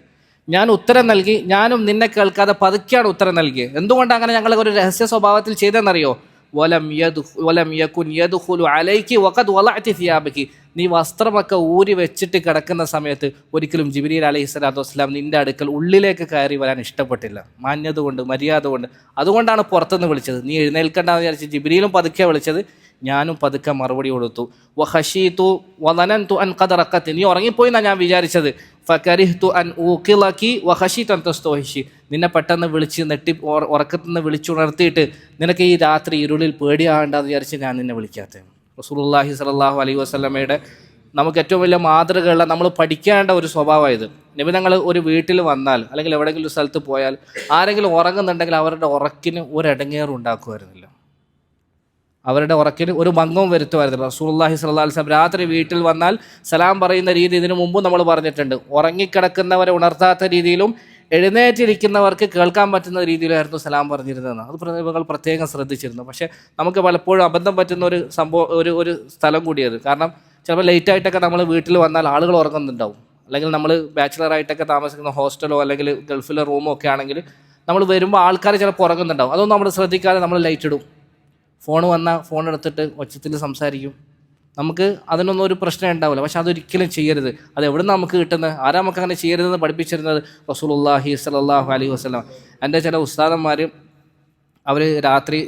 ഞാൻ ഉത്തരം നൽകി, ഞാനും നിന്നെ കേൾക്കാതെ പതുക്കെയാണ് ഉത്തരം നൽകിയത്. എന്തുകൊണ്ട് അങ്ങനെ ഞങ്ങൾ ഒരു രഹസ്യ സ്വഭാവത്തിൽ ചെയ്തെന്നറിയോ? വലം യകുൻ യദ്ഖുലു അലൈകി വഖദ് വളഅതി സിയാബകി, നീ വസ്ത്രമൊക്കെ ഊരി വെച്ചിട്ട് കിടക്കുന്ന സമയത്ത് ഒരിക്കലും ജിബ്രീൽ അലൈഹി സ്വലാത്തു വസ്സലാം നിൻ്റെ അടുക്കൽ ഉള്ളിലേക്ക് കയറി വരാൻ ഇഷ്ടപ്പെട്ടില്ല. മാന്യത കൊണ്ട്, മര്യാദ കൊണ്ട്. അതുകൊണ്ടാണ് പുറത്തുനിന്ന് വിളിച്ചത്. നീ എഴുന്നേൽക്കണ്ടെന്ന് വിചാരിച്ച് ജിബ്രീലും പതുക്കെ വിളിച്ചത്, ഞാനും പതുക്കെ മറുപടി കൊടുത്തു. വഖശീതു വദനന്തു അൻ ഖദ് റഖത്, നീ ഉറങ്ങിപ്പോയി എന്നാണ് ഞാൻ വിചാരിച്ചത്. ഫകരിഹ്തു അൻ ഊഖിലകി വഖശീതു അൻ തസ്തവഹിഷി, നിന്നെ പെട്ടെന്ന് വിളിച്ച് നെട്ടി ഉറക്കത്തിൽ നിന്ന് വിളിച്ചുണർത്തിയിട്ട് നിനക്ക് ഈ രാത്രി ഇരുളിൽ പേടിയാകണ്ടെന്ന് വിചാരിച്ച് ഞാൻ നിന്നെ വിളിക്കാത്തത്. റസൂലുള്ളാഹി സ്വല്ലല്ലാഹു അലൈഹി വസല്ലമയുടെ നമുക്ക് ഏറ്റവും വലിയ മാതൃകയുള്ള, നമ്മൾ പഠിക്കേണ്ട ഒരു സ്വഭാവമായത്. നബി തങ്ങൾ ഒരു വീട്ടിൽ വന്നാൽ അല്ലെങ്കിൽ എവിടെയെങ്കിലും ഒരു സ്ഥലത്ത് പോയാൽ ആരെങ്കിലും ഉറങ്ങുന്നുണ്ടെങ്കിൽ അവരുടെ ഉറക്കിന് ഒരിടങ്ങേറും ഉണ്ടാക്കുമായിരുന്നില്ല. അവരുടെ ഉറക്കിന് ഒരു ഭംഗവും വരുത്തുമായിരുന്നില്ല. റസൂലുള്ളാഹി സ്വല്ലല്ലാഹു അലൈഹി വസല്ലം രാത്രി വീട്ടിൽ വന്നാൽ സലാം പറയുന്ന രീതി ഇതിനു മുമ്പ് നമ്മൾ പറഞ്ഞിട്ടുണ്ട്. ഉറങ്ങിക്കിടക്കുന്നവരെ ഉണർത്താത്ത രീതിയിലും എഴുന്നേറ്റിരിക്കുന്നവർക്ക് കേൾക്കാൻ പറ്റുന്ന രീതിയിലായിരുന്നു സലാം പറഞ്ഞിരുന്നതെന്ന്. അത് പ്രതിഭകൾ പ്രത്യേകം ശ്രദ്ധിച്ചിരുന്നു. പക്ഷേ നമുക്ക് പലപ്പോഴും അബദ്ധം പറ്റുന്ന ഒരു സംഭവം, ഒരു സ്ഥലം കൂടിയത്. കാരണം ചിലപ്പോൾ ലേറ്റായിട്ടൊക്കെ നമ്മൾ വീട്ടിൽ വന്നാൽ ആളുകൾ ഉറങ്ങുന്നുണ്ടാവും. അല്ലെങ്കിൽ നമ്മൾ ബാച്ചിലറായിട്ടൊക്കെ താമസിക്കുന്ന ഹോസ്റ്റലോ അല്ലെങ്കിൽ ഗൾഫിലെ റൂമോ ഒക്കെ ആണെങ്കിൽ നമ്മൾ വരുമ്പോൾ ആൾക്കാർ ചിലപ്പോൾ ഉറങ്ങുന്നുണ്ടാവും. അതൊന്നും നമ്മൾ ശ്രദ്ധിക്കാതെ നമ്മൾ ലൈറ്റ് ഇടും. ഫോൺ വന്നാൽ ഫോൺ എടുത്തിട്ട് ഒച്ചത്തിൽ സംസാരിക്കും. നമുക്ക് അതിനൊന്നും ഒരു പ്രശ്നം ഉണ്ടാവില്ല. പക്ഷെ അതൊരിക്കലും ചെയ്യരുത്. അത് എവിടെ നിന്ന് നമുക്ക് കിട്ടുന്നത്? ആരാ നമുക്ക് അങ്ങനെ ചെയ്യരുതെന്ന് പഠിപ്പിച്ചിരുന്നത്? റസൂലുള്ളാഹി സ്വല്ലല്ലാഹു അലൈഹി വസല്ലം. എൻ്റെ ചില ഉസ്താദന്മാർ അവർ രാത്രി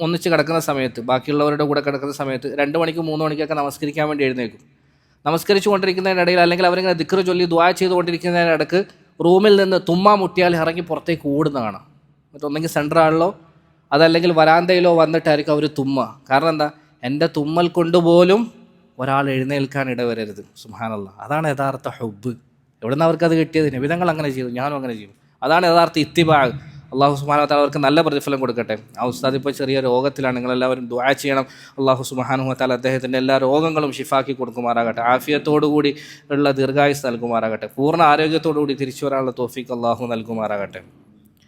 ഒന്നിച്ച് കിടക്കുന്ന സമയത്ത്, ബാക്കിയുള്ളവരുടെ കൂടെ കിടക്കുന്ന സമയത്ത് 2 മണിക്ക് 3 മണിക്കൊക്കെ നമസ്കരിക്കാൻ വേണ്ടി എഴുന്നേൽക്കും. നമസ്കരിച്ചു കൊണ്ടിരിക്കുന്നതിനിടയിൽ അല്ലെങ്കിൽ അവരിങ്ങനെ ദിക്ർ ചൊല്ലി ദുആ ചെയ്തുകൊണ്ടിരിക്കുന്നതിനിടക്ക് റൂമിൽ നിന്ന് തുമ്മാ മുട്ടിയാൽ ഇറങ്ങി പുറത്തേക്ക് ഓടുന്ന കാണാം. എന്നിട്ട് ഒന്നെങ്കിൽ സെൻട്രലിലോ അതല്ലെങ്കിൽ വരാന്തയിലോ വന്നിട്ടായിരിക്കും അവർ തുമ്മ. കാരണം എന്താ? എൻ്റെ തുമ്മൽ കൊണ്ടുപോലും ഒരാൾ എഴുന്നേൽക്കാൻ ഇടവരരുത്. സുബ്ഹാനല്ലാഹ്. അതാണ് യഥാർത്ഥ ഹുബ്ബ്. എവിടെ നിന്ന് അവർക്കത് കിട്ടിയത്? നബി തങ്ങൾ അങ്ങനെ ചെയ്തു, ഞാനും അങ്ങനെ ചെയ്യും. അതാണ് യഥാർത്ഥ ഇത്തിബാ. അള്ളാഹു സുബ്ഹാനഹു വ തആല അവർക്ക് നല്ല പ്രതിഫലം കൊടുക്കട്ടെ. ആ ഉസ്താദ് ഇപ്പോൾ ചെറിയ രോഗത്തിലാണ്. നിങ്ങളെല്ലാവരും ദുആ ചെയ്യണം. അള്ളാഹു സുബ്ഹാനഹു വ തആല അദ്ദേഹത്തിൻ്റെ എല്ലാ രോഗങ്ങളും ഷിഫാക്കി കൊടുക്കുമാറാകട്ടെ. ആഫിയത്തോടുകൂടി ഉള്ള ദീർഘായുസ് നൽകുമാറാകട്ടെ. പൂർണ്ണ ആരോഗ്യത്തോടുകൂടി തിരിച്ചു വരാനുള്ള തൗഫീഖ് അള്ളാഹു നൽകുമാറാകട്ടെ.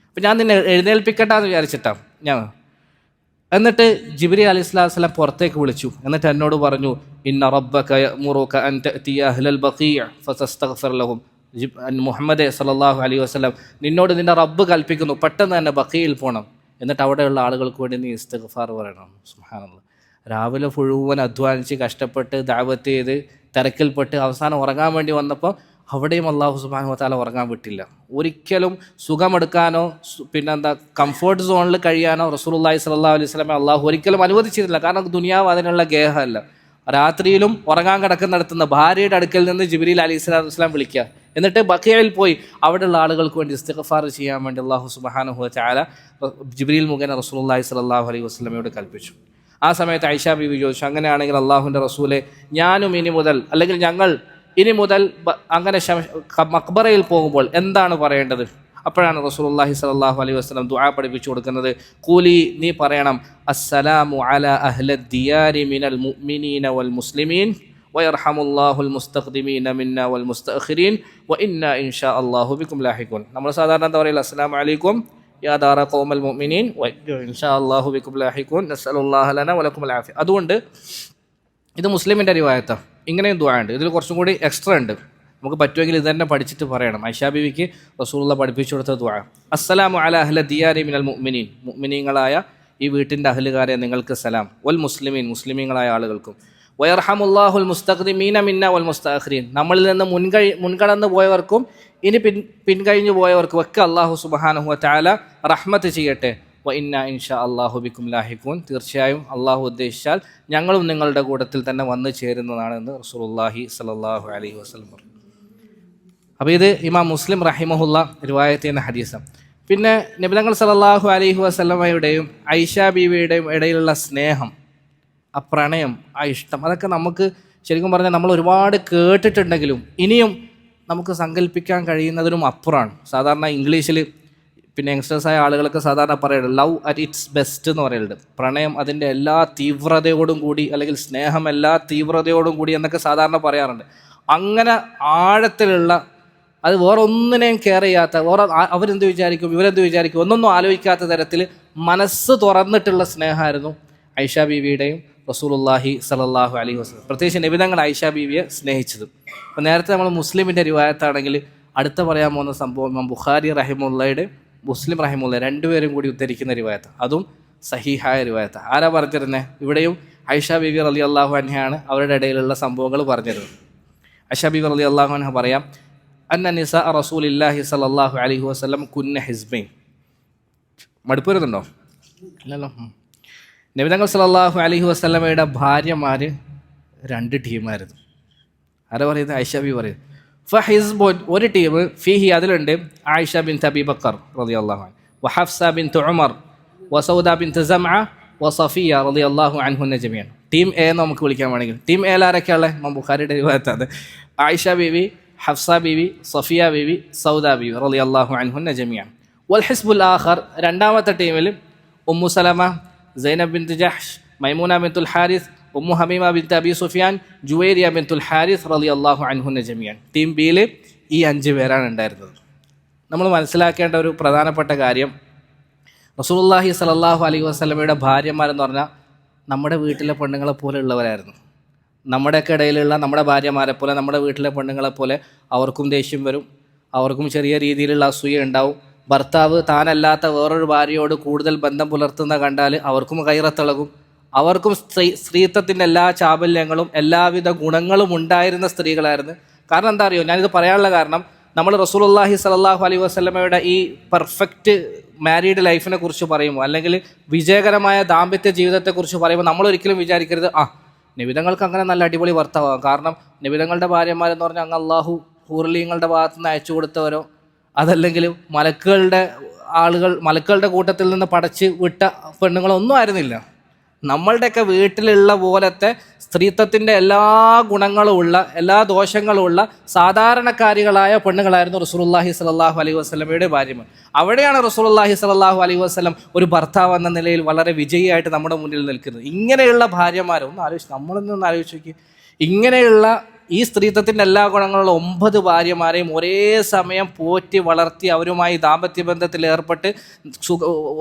അപ്പം ഞാൻ നിന്നെ എഴുന്നേൽപ്പിക്കട്ടെന്ന് വിചാരിച്ചിട്ടാണ് ഞാൻ. എന്നിട്ട് ജിബ്രീൽ അലൈഹിസ്സലാത്തു വസ്സലാം പുറത്തേക്ക് വിളിച്ചു. എന്നിട്ട് എന്നോട് പറഞ്ഞു, ഇന്ന റബ്ബക യഅ്മുറുക അൻ തഅതിയ അഹ്ലൽ ബഖീഅ ഫതസ്തഗ്ഫിർ ലഹും. മുഹമ്മദ് സല്ലല്ലാഹു അലൈഹി വസല്ലം, നിന്നോട് നിൻ്റെ റബ്ബ് കൽപ്പിക്കുന്നു പെട്ടെന്ന് തന്നെ ബഖീയിൽ പോകണം. എന്നിട്ട് അവിടെയുള്ള ആളുകൾക്ക് വേണ്ടി നീ ഇസ്തിഗ്ഫാർ പറയണം. സുബ്ഹാനല്ലാഹ്. രാവിലെ മുഴുവൻ അധ്വാനിച്ച് കഷ്ടപ്പെട്ട് ദഅവത്ത് ചെയ്ത് തിരക്കിൽപ്പെട്ട് അവസാനം ഉറങ്ങാൻ വേണ്ടി വന്നപ്പോൾ അവിടെയും അള്ളാഹു സുബ്ഹാനഹു വ തആല ഉറങ്ങാൻ വിട്ടില്ല. ഒരിക്കലും സുഖമെടുക്കാനോ പിന്നെന്താ കംഫർട്ട് സോണിൽ കഴിയാനോ റസൂലുള്ളാഹി സ്വല്ലല്ലാഹു അലൈഹി വസല്ലം അള്ളാഹു ഒരിക്കലും അനുവദിച്ചിട്ടില്ല. കാരണം ദുനിയാവ് അതിനുള്ള ഗേഹമല്ല. രാത്രിയിലും ഉറങ്ങാൻ കിടക്കുന്നിടത്തുനിന്ന് ഭാര്യയുടെ അടുക്കൽ നിന്ന് ജിബ്രീൽ അലൈഹിസ്സലാത്തു വസ്സലാം വിളിക്കുക. എന്നിട്ട് ബഖീയിൽ പോയി അവിടെയുള്ള ആളുകൾക്ക് വേണ്ടി ഇസ്തിഗ്ഫാർ ചെയ്യാൻ വേണ്ടി അള്ളാഹു സുബ്ഹാനഹു വ തആല ജിബ്രീൽ മുഖേന റസൂലുള്ളാഹി സ്വല്ലല്ലാഹു അലൈഹി വസല്ലമയോട് കൽപ്പിച്ചു. ആ സമയത്ത് ആയിഷ ബീവി ചോദിച്ചു, അങ്ങനെയാണെങ്കിൽ അള്ളാഹുവിൻ്റെ റസൂലെ, ഞാനും ഇനി മുതൽ അല്ലെങ്കിൽ ഞങ്ങൾ ഇനി മുതൽ അങ്ങനെ മക്ബറയിൽ പോകുമ്പോൾ എന്താണ് പറയേണ്ടത്? അപ്പോഴാണ് റസൂലുള്ളാഹി സ്വല്ലല്ലാഹു അലൈഹി വസല്ലം ദുആ പഠിപ്പിച്ചു കൊടുക്കുന്നത്. ഖൂലി, നീ പറയണം, അസ്സലാമു അലാ അഹ്ലദ് ദിയാരി മിനൽ മുഅ്മിനീന വൽ മുസ്ലിമീൻ വയർഹമുല്ലാഹുൽ മുസ്തഖ്ദിമീന മിന്നാ വൽ മുസ്തഅഖിരീൻ വഇന്നാ ഇൻഷാ അല്ലാഹു ബിക്കും ലാഹിഖൂൻ. നമ്മൾ സാധാരണ എന്താ പറയുക? അസ്സലാമു അലൈക്കും യാ ദാറ ഖൗമൽ മുഅ്മിനീൻ ഇൻഷാ അല്ലാഹു ബിക്കും ലാഹിഖൂൻ നസ്അലുല്ലാഹ ലനാ വലക്കും അൽ ആഫിയ. അതുകൊണ്ട് ഇത് മുസ്ലിമിൻ്റെ റിവായത്താണ്. ഇങ്ങനെയും ദുആ ഉണ്ട്. ഇതിൽ കുറച്ചും കൂടി എക്സ്ട്രാ ഉണ്ട്. നമുക്ക് പറ്റുമെങ്കിൽ ഇത് തന്നെ പഠിച്ചിട്ട് പറയണം. ആയിഷാ ബീവിക്ക് റസൂലുള്ളാഹി പഠിപ്പിച്ചു കൊടുത്ത ദുആ, അസ്സലാമു അലാ അഹ്ലി ദിയാരി മിനൽ മുഅ്മിനീൻ, മുഅ്മിനീങ്ങളായ ഈ വീട്ടിൻ്റെ അഹ്ലുകാരെ നിങ്ങൾക്ക് സലാം. വൽ മുസ്ലിമീൻ, മുസ്ലിമീങ്ങളായ ആളുകൾക്കും. വയർഹമുല്ലാഹുൽ മുസ്തഖ്ദിമീന മിന്നാ വൽ മുസ്തഅഖിരീൻ, നമ്മളിൽ നിന്ന് മുൻകടന്നു പോയവർക്കും ഇനി പിൻകഴിഞ്ഞു പോയവർക്കും ഒക്കെ അല്ലാഹു സുബ്ഹാനഹു വ തആല റഹ്മത്ത് ചെയ്യട്ടെ. വഇന്നാ ഇൻഷാ അല്ലാഹു ബിക്കും ലാഹിഖൂൻ, തീർച്ചയായും അള്ളാഹു ഉദ്ദേശിച്ചാൽ ഞങ്ങളും നിങ്ങളുടെ കൂട്ടത്തിൽ തന്നെ വന്നു ചേരുന്നതാണെന്ന് റസൂലുള്ളാഹി സ്വല്ലല്ലാഹു അലൈഹി വസല്ലം പറഞ്ഞു. അപ്പോൾ ഇത് ഇമാം മുസ്ലിം റഹിമഹുല്ല റിവായത്ത് ചെയ്യുന്ന ഹദീസാണ്. പിന്നെ നബി തങ്ങൾ സല്ലല്ലാഹു അലൈഹി വസല്ലമയുടെയും ഐഷ ബീവിയുടെയും ഇടയിലുള്ള സ്നേഹം, ആ പ്രണയം, ആ ഇഷ്ടം, അതൊക്കെ നമുക്ക് ശരിക്കും പറഞ്ഞാൽ നമ്മൾ ഒരുപാട് കേട്ടിട്ടുണ്ടെങ്കിലും ഇനിയും നമുക്ക് സങ്കല്പിക്കാൻ കഴിയുന്നതിനും അപ്പുറമാണ്. സാധാരണ ഇംഗ്ലീഷിൽ പിന്നെ യങ്സ്റ്റേഴ്സായ ആളുകളൊക്കെ സാധാരണ പറയുന്നത് ലവ് അറ്റ് ഇറ്റ്സ് ബെസ്റ്റ് എന്ന് പറയുന്നുണ്ട്. പ്രണയം അതിൻ്റെ എല്ലാ തീവ്രതയോടും കൂടി, അല്ലെങ്കിൽ സ്നേഹം എല്ലാ തീവ്രതയോടും കൂടി എന്നൊക്കെ സാധാരണ പറയാറുണ്ട്. അങ്ങനെ ആഴത്തിലുള്ള, അത് വേറെ ഒന്നിനെയും കെയർ ചെയ്യാത്ത, വേറെ അവരെന്ത് വിചാരിക്കും ഇവരെന്ത് വിചാരിക്കും ഒന്നൊന്നും ആലോചിക്കാത്ത തരത്തിൽ മനസ്സ് തുറന്നിട്ടുള്ള സ്നേഹമായിരുന്നു ഐഷ ബീവിയുടെയും റസൂലുള്ളാഹി സ്വല്ലല്ലാഹു അലൈഹി വസല്ലം. പ്രത്യേകിച്ച് നബി തങ്ങൾ ഐഷ ബീവിയെ സ്നേഹിച്ചത്. അപ്പോൾ നേരത്തെ നമ്മൾ മുസ്ലിമിൻ്റെ റിവായത്താണെങ്കിൽ അടുത്ത പറയാൻ പോകുന്ന സംഭവം ഇമാം ബുഖാരി റഹിമുള്ളയുടെ മുസ്ലിം റഹിമുള്ള രണ്ടുപേരും കൂടി ഉദ്ധരിക്കുന്ന റിവായത്ത്, അതും സഹീഹായ റിവായത്ത്. ആരാ പറഞ്ഞിരുന്നത്? ഇവിടെയും ഐഷ ബീവി റളിയല്ലാഹു അൻഹയാണ് അവരുടെ ഇടയിലുള്ള സംഭവങ്ങൾ പറഞ്ഞിരുന്നത്. ഐഷ ബീവി റളിയല്ലാഹു അൻഹ പറയാം, അന്ന നിസാ റസൂലില്ലാഹി സ്വല്ലല്ലാഹു അലൈഹി വസല്ലം കുന്ന ഹിസ്ബൈൻ. മടുപ്പ് വരുന്നുണ്ടോ? ഇല്ലല്ലോ. നബി തങ്ങൾ സല്ലല്ലാഹു അലൈഹി വസല്ലമയുടെ ഭാര്യമാർ 2 ടീമായിരുന്നു. ആരാ പറയുന്നത്? ഐഷ ബീവി പറയും. ഫഹിസ്ബുൻ, ഒരു ടീം, ഫീഹി അതിലുണ്ട് ആയിഷ ബിൻത് അബീ ബക്കർ റളിയല്ലാഹു അൻഹ, വഹഫ്സ ബിൻത് ഉമർ, വസൗദ ബിൻത് സംഅ, വസഫിയ റളിയല്ലാഹു അൻഹുന്ന ജമീഅൻ. ടീം എ എന്ന് നമുക്ക് വിളിക്കാൻ വേണമെങ്കിൽ. ടീം എയിൽ ആരൊക്കെയുള്ളത്? ഇമാം ബുഖാരിയുടെ റിവായത്താണ്. ആയിഷ ബീവി, ഹഫ്സ ബീവി, സഫിയ ബീവി, സൗദ ബീവി റളിയല്ലാഹു അൻഹുന്ന ജമീഅൻ. വൽ ഹിസ്ബുൽ ആഖർ, രണ്ടാമത്തെ ടീമിൽ ഉമ്മു സലമ, സൈനബ് ബിൻത് ജഹ്ഷ്, മൈമൂന ബിൻതുൽ ഹാരിസ്, ഉമ്മു ഹമീമ ബിൻത് അബി സുഫിയാൻ, ജുവൈരിയ ബിൻതുൽ ഹാരിസ് റളിയല്ലാഹു അൻഹുന്ന ജമീഅൻ. ടീം ബിയിൽ ഈ 5 പേരാണ് ഉണ്ടായിരുന്നത്. നമ്മൾ മനസ്സിലാക്കേണ്ട ഒരു പ്രധാനപ്പെട്ട കാര്യം, റസൂലുള്ളാഹി സ്വല്ലല്ലാഹു അലൈഹി വസല്ലമയുടെ ഭാര്യമാരെന്ന് പറഞ്ഞാൽ നമ്മുടെ വീട്ടിലെ പെണ്ണുങ്ങളെ പോലെ ഉള്ളവരായിരുന്നു. നമ്മുടെയൊക്കെ ഇടയിലുള്ള നമ്മുടെ ഭാര്യമാരെ പോലെ, നമ്മുടെ വീട്ടിലെ പെണ്ണുങ്ങളെ പോലെ അവർക്കും ദേഷ്യം വരും, അവർക്കും ചെറിയ രീതിയിലുള്ള അസൂയ ഉണ്ടാവും. ഭർത്താവ് താനല്ലാത്ത വേറൊരു ഭാര്യയോട് കൂടുതൽ ബന്ധം പുലർത്തുന്ന കണ്ടാൽ അവർക്കും കൈറത്തിളകും. അവർക്കും സ്ത്രീത്വത്തിൻ്റെ എല്ലാ ചാബല്യങ്ങളും എല്ലാവിധ ഗുണങ്ങളും ഉണ്ടായിരുന്ന സ്ത്രീകളായിരുന്നു. കാരണം എന്താ അറിയോ, ഞാനിത് പറയാനുള്ള കാരണം, നമ്മൾ റസൂലുള്ളാഹി സ്വല്ലല്ലാഹു അലൈഹി വസല്ലമയുടെ ഈ പെർഫെക്റ്റ് മാരീഡ് ലൈഫിനെ കുറിച്ച് പറയുമ്പോൾ, അല്ലെങ്കിൽ വിജയകരമായ ദാമ്പത്യ ജീവിതത്തെക്കുറിച്ച് പറയുമ്പോൾ നമ്മൾ ഒരിക്കലും വിചാരിക്കരുത് നിബിതങ്ങൾക്ക് അങ്ങനെ നല്ല അടിപൊളി ഭർത്താവാകും. കാരണം നിബിതങ്ങളുടെ ഭാര്യമാരെന്ന് പറഞ്ഞാൽ അങ്ങ് അള്ളാഹു ഹൂർലീങ്ങളുടെ ഭാഗത്തു നിന്ന് അയച്ചു കൊടുത്തവരോ, അതല്ലെങ്കിൽ മലക്കുകളുടെ കൂട്ടത്തിൽ നിന്ന് പടച്ച് വിട്ട പെണ്ണുങ്ങളോ ഒന്നും ആയിരുന്നില്ല. നമ്മളുടെയൊക്കെ വീട്ടിലുള്ള പോലത്തെ സ്ത്രീത്വത്തിൻ്റെ എല്ലാ ഗുണങ്ങളും ഉള്ള, എല്ലാ ദോഷങ്ങളും ഉള്ള സാധാരണക്കാരികളായ പെണ്ണുങ്ങളായിരുന്നു റസൂലുള്ളാഹി സ്വല്ലല്ലാഹു അലൈഹി വസല്ലമയുടെ ഭാര്യമാർ. അവിടെയാണ് റസൂലുള്ളാഹി സ്വല്ലല്ലാഹു അലൈഹി വസല്ലം ഒരു ഭർത്താവ് എന്ന നിലയിൽ വളരെ വിജയിയായിട്ട് നമ്മുടെ മുന്നിൽ നിൽക്കുന്നത്. ഇങ്ങനെയുള്ള ഭാര്യമാരെ നമ്മളൊന്ന് ആലോചിച്ച് നോക്കി. ഇങ്ങനെയുള്ള ഈ സ്ത്രീത്വത്തിൻ്റെ എല്ലാ ഗുണങ്ങളുള്ള 9 ഭാര്യമാരെയും ഒരേ സമയം പോറ്റി വളർത്തി അവരുമായി ദാമ്പത്യ ബന്ധത്തിൽ ഏർപ്പെട്ട്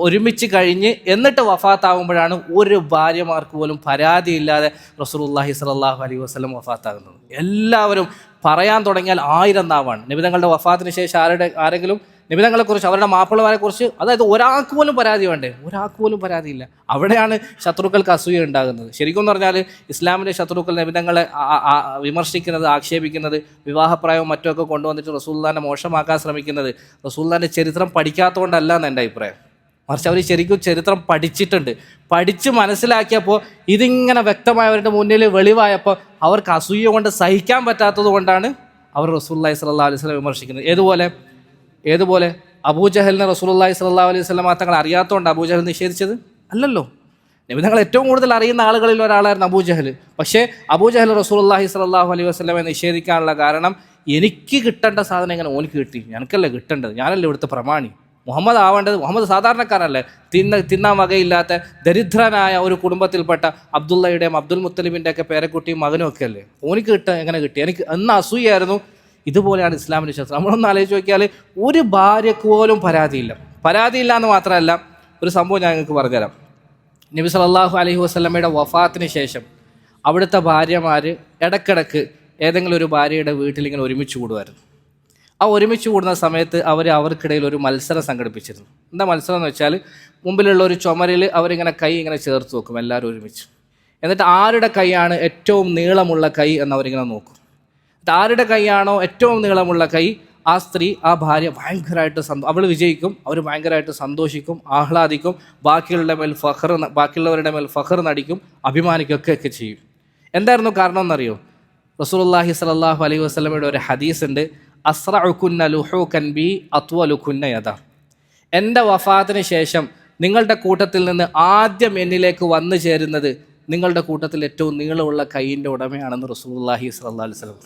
ഒരുമിച്ച് കഴിഞ്ഞ് എന്നിട്ട് വഫാത്താകുമ്പോഴാണ് ഒരു ഭാര്യമാർക്ക് പോലും പരാതിയില്ലാതെ റസൂലുള്ളാഹി സ്വല്ലല്ലാഹു അലൈഹി വസല്ലം വഫാത്താകുന്നത്. എല്ലാവരും പറയാൻ തുടങ്ങിയാൽ 1000 നാവാണ്. നബി തങ്ങളുടെ വഫാത്തിന് ശേഷം ആരെങ്കിലും നബി തങ്ങളെക്കുറിച്ച്, അവരുടെ മാപ്പിളമാരെക്കുറിച്ച്, അതായത് ഒരാൾക്ക് പോലും പരാതി വേണ്ടേ? ഒരാൾക്ക് പോലും പരാതിയില്ല. അവിടെയാണ് ശത്രുക്കൾക്ക് അസൂയ ഉണ്ടാകുന്നത്. ശരിക്കും എന്ന് പറഞ്ഞാൽ ഇസ്ലാമിൻ്റെ ശത്രുക്കൾ നബി തങ്ങളെ വിമർശിക്കുന്നത്, ആക്ഷേപിക്കുന്നത്, വിവാഹപ്രായവും മറ്റുമൊക്കെ കൊണ്ടുവന്നിട്ട് റസൂലുള്ളാഹിനെ മോശമാക്കാൻ ശ്രമിക്കുന്നത് റസൂലുള്ളാഹിൻ്റെ ചരിത്രം പഠിക്കാത്തതുകൊണ്ടല്ല എന്ന് എൻ്റെ അഭിപ്രായം. മറിച്ച് അവർ ശരിക്കും ചരിത്രം പഠിച്ചിട്ടുണ്ട്. പഠിച്ച് മനസ്സിലാക്കിയപ്പോൾ ഇതിങ്ങനെ വ്യക്തമായി അവരുടെ മുന്നിൽ വെളിവായപ്പോൾ അവർക്ക് അസൂയ കൊണ്ട് സഹിക്കാൻ പറ്റാത്തത് കൊണ്ടാണ് അവർ റസൂലുള്ളാഹി സ്വല്ലല്ലാഹു അലൈഹി വസല്ലം വിമർശിക്കുന്നത്. ഏതുപോലെ അബൂജഹലിനെ റസൂലുള്ളാഹി സ്വല്ലല്ലാഹു അലൈഹി വസല്ലം തങ്ങൾ അറിയാത്തതുകൊണ്ട് അബൂജഹൽ നിഷേധിച്ചത് അല്ലല്ലോ. നബി തങ്ങൾ ഏറ്റവും കൂടുതൽ അറിയുന്ന ആളുകളിൽ ഒരാളായിരുന്നു അബൂജഹൽ. പക്ഷേ അബൂജഹൽ റസൂലുള്ളാഹി സ്വല്ലല്ലാഹു അലൈഹി വസല്ലമയെ നിഷേധിക്കാനുള്ള കാരണം, എനിക്ക് കിട്ടേണ്ട സാധനം എങ്ങനെ ഓനിക്ക് കിട്ടി? എനിക്കല്ലേ കിട്ടേണ്ടത്, ഞാനല്ലേ ഇവിടുത്തെ പ്രമാണി. മുഹമ്മദ് സാധാരണക്കാരനല്ലേ, തിന്നാൻ വകയില്ലാത്ത ദരിദ്രനായ ഒരു കുടുംബത്തിൽപ്പെട്ട അബ്ദുള്ളയുടെയും അബ്ദുൽ മുത്തലിബിൻ്റെ ഒക്കെ പേരക്കുട്ടിയും മകനും ഒക്കെ അല്ലേ, ഓനിക്ക് എങ്ങനെ കിട്ടി? എനിക്ക് എന്ന അസൂയായിരുന്നു. ഇതുപോലെയാണ് ഇസ്ലാമിൻ്റെ ശാസ്ത്രം. നമ്മളൊന്ന് ആലോചിച്ച് നോക്കിയാൽ ഒരു ഭാര്യക്ക് പോലും പരാതിയില്ല എന്ന് മാത്രമല്ല, ഒരു സംഭവം ഞാൻ നിങ്ങൾക്ക് പറഞ്ഞുതരാം. നബി സല്ലല്ലാഹു അലൈഹി വസല്ലമയുടെ വഫാത്തിന് ശേഷം അവിടുത്തെ ഭാര്യമാർ ഇടയ്ക്കിടയ്ക്ക് ഏതെങ്കിലും ഒരു ഭാര്യയുടെ വീട്ടിലിങ്ങനെ ഒരുമിച്ച് കൂടുമായിരുന്നു. ആ ഒരുമിച്ച് കൂടുന്ന സമയത്ത് അവർക്കിടയിൽ ഒരു മത്സരം സംഘടിപ്പിച്ചിരുന്നു. എന്താ മത്സരം എന്ന് വെച്ചാൽ, മുമ്പിലുള്ള ഒരു ചുമരിൽ അവരിങ്ങനെ കൈ ഇങ്ങനെ ചേർത്ത് വെക്കും എല്ലാവരും ഒരുമിച്ച്. എന്നിട്ട് ആരുടെ കൈയാണ് ഏറ്റവും നീളമുള്ള കൈ എന്നവരിങ്ങനെ നോക്കും. ആരുടെ കൈയാണോ ഏറ്റവും നീളമുള്ള കൈ, ആ സ്ത്രീ, ആ ഭാര്യ ഭയങ്കരമായിട്ട് അവൾ വിജയിക്കും. അവർ ഭയങ്കരമായിട്ട് സന്തോഷിക്കും, ആഹ്ലാദിക്കും, ബാക്കിയുള്ളവരുടെ മേൽ ഫഖർ നടിക്കും, അഭിമാനിക്കുകയൊക്കെ ചെയ്യും. എന്തായിരുന്നു കാരണം എന്നറിയോ? റസൂലുള്ളാഹി സ്വല്ലല്ലാഹു അലൈഹി വസല്ലമയുടെ ഒരു ഹദീസ് ഉണ്ട്, അസ്റഉകുന്ന ലുഹൂകൻ ബി അത്വലുകുന്ന യദ. എൻ്റെ വഫാത്തിന് ശേഷം നിങ്ങളുടെ കൂട്ടത്തിൽ നിന്ന് ആദ്യം എന്നിലേക്ക് വന്നു ചേരുന്നത് നിങ്ങളുടെ കൂട്ടത്തിൽ ഏറ്റവും നീളമുള്ള കൈയിൻ്റെ ഉടമയാണെന്ന് റസൂലുള്ളാഹി സ്വല്ലല്ലാഹു അലൈഹി വസല്ലം.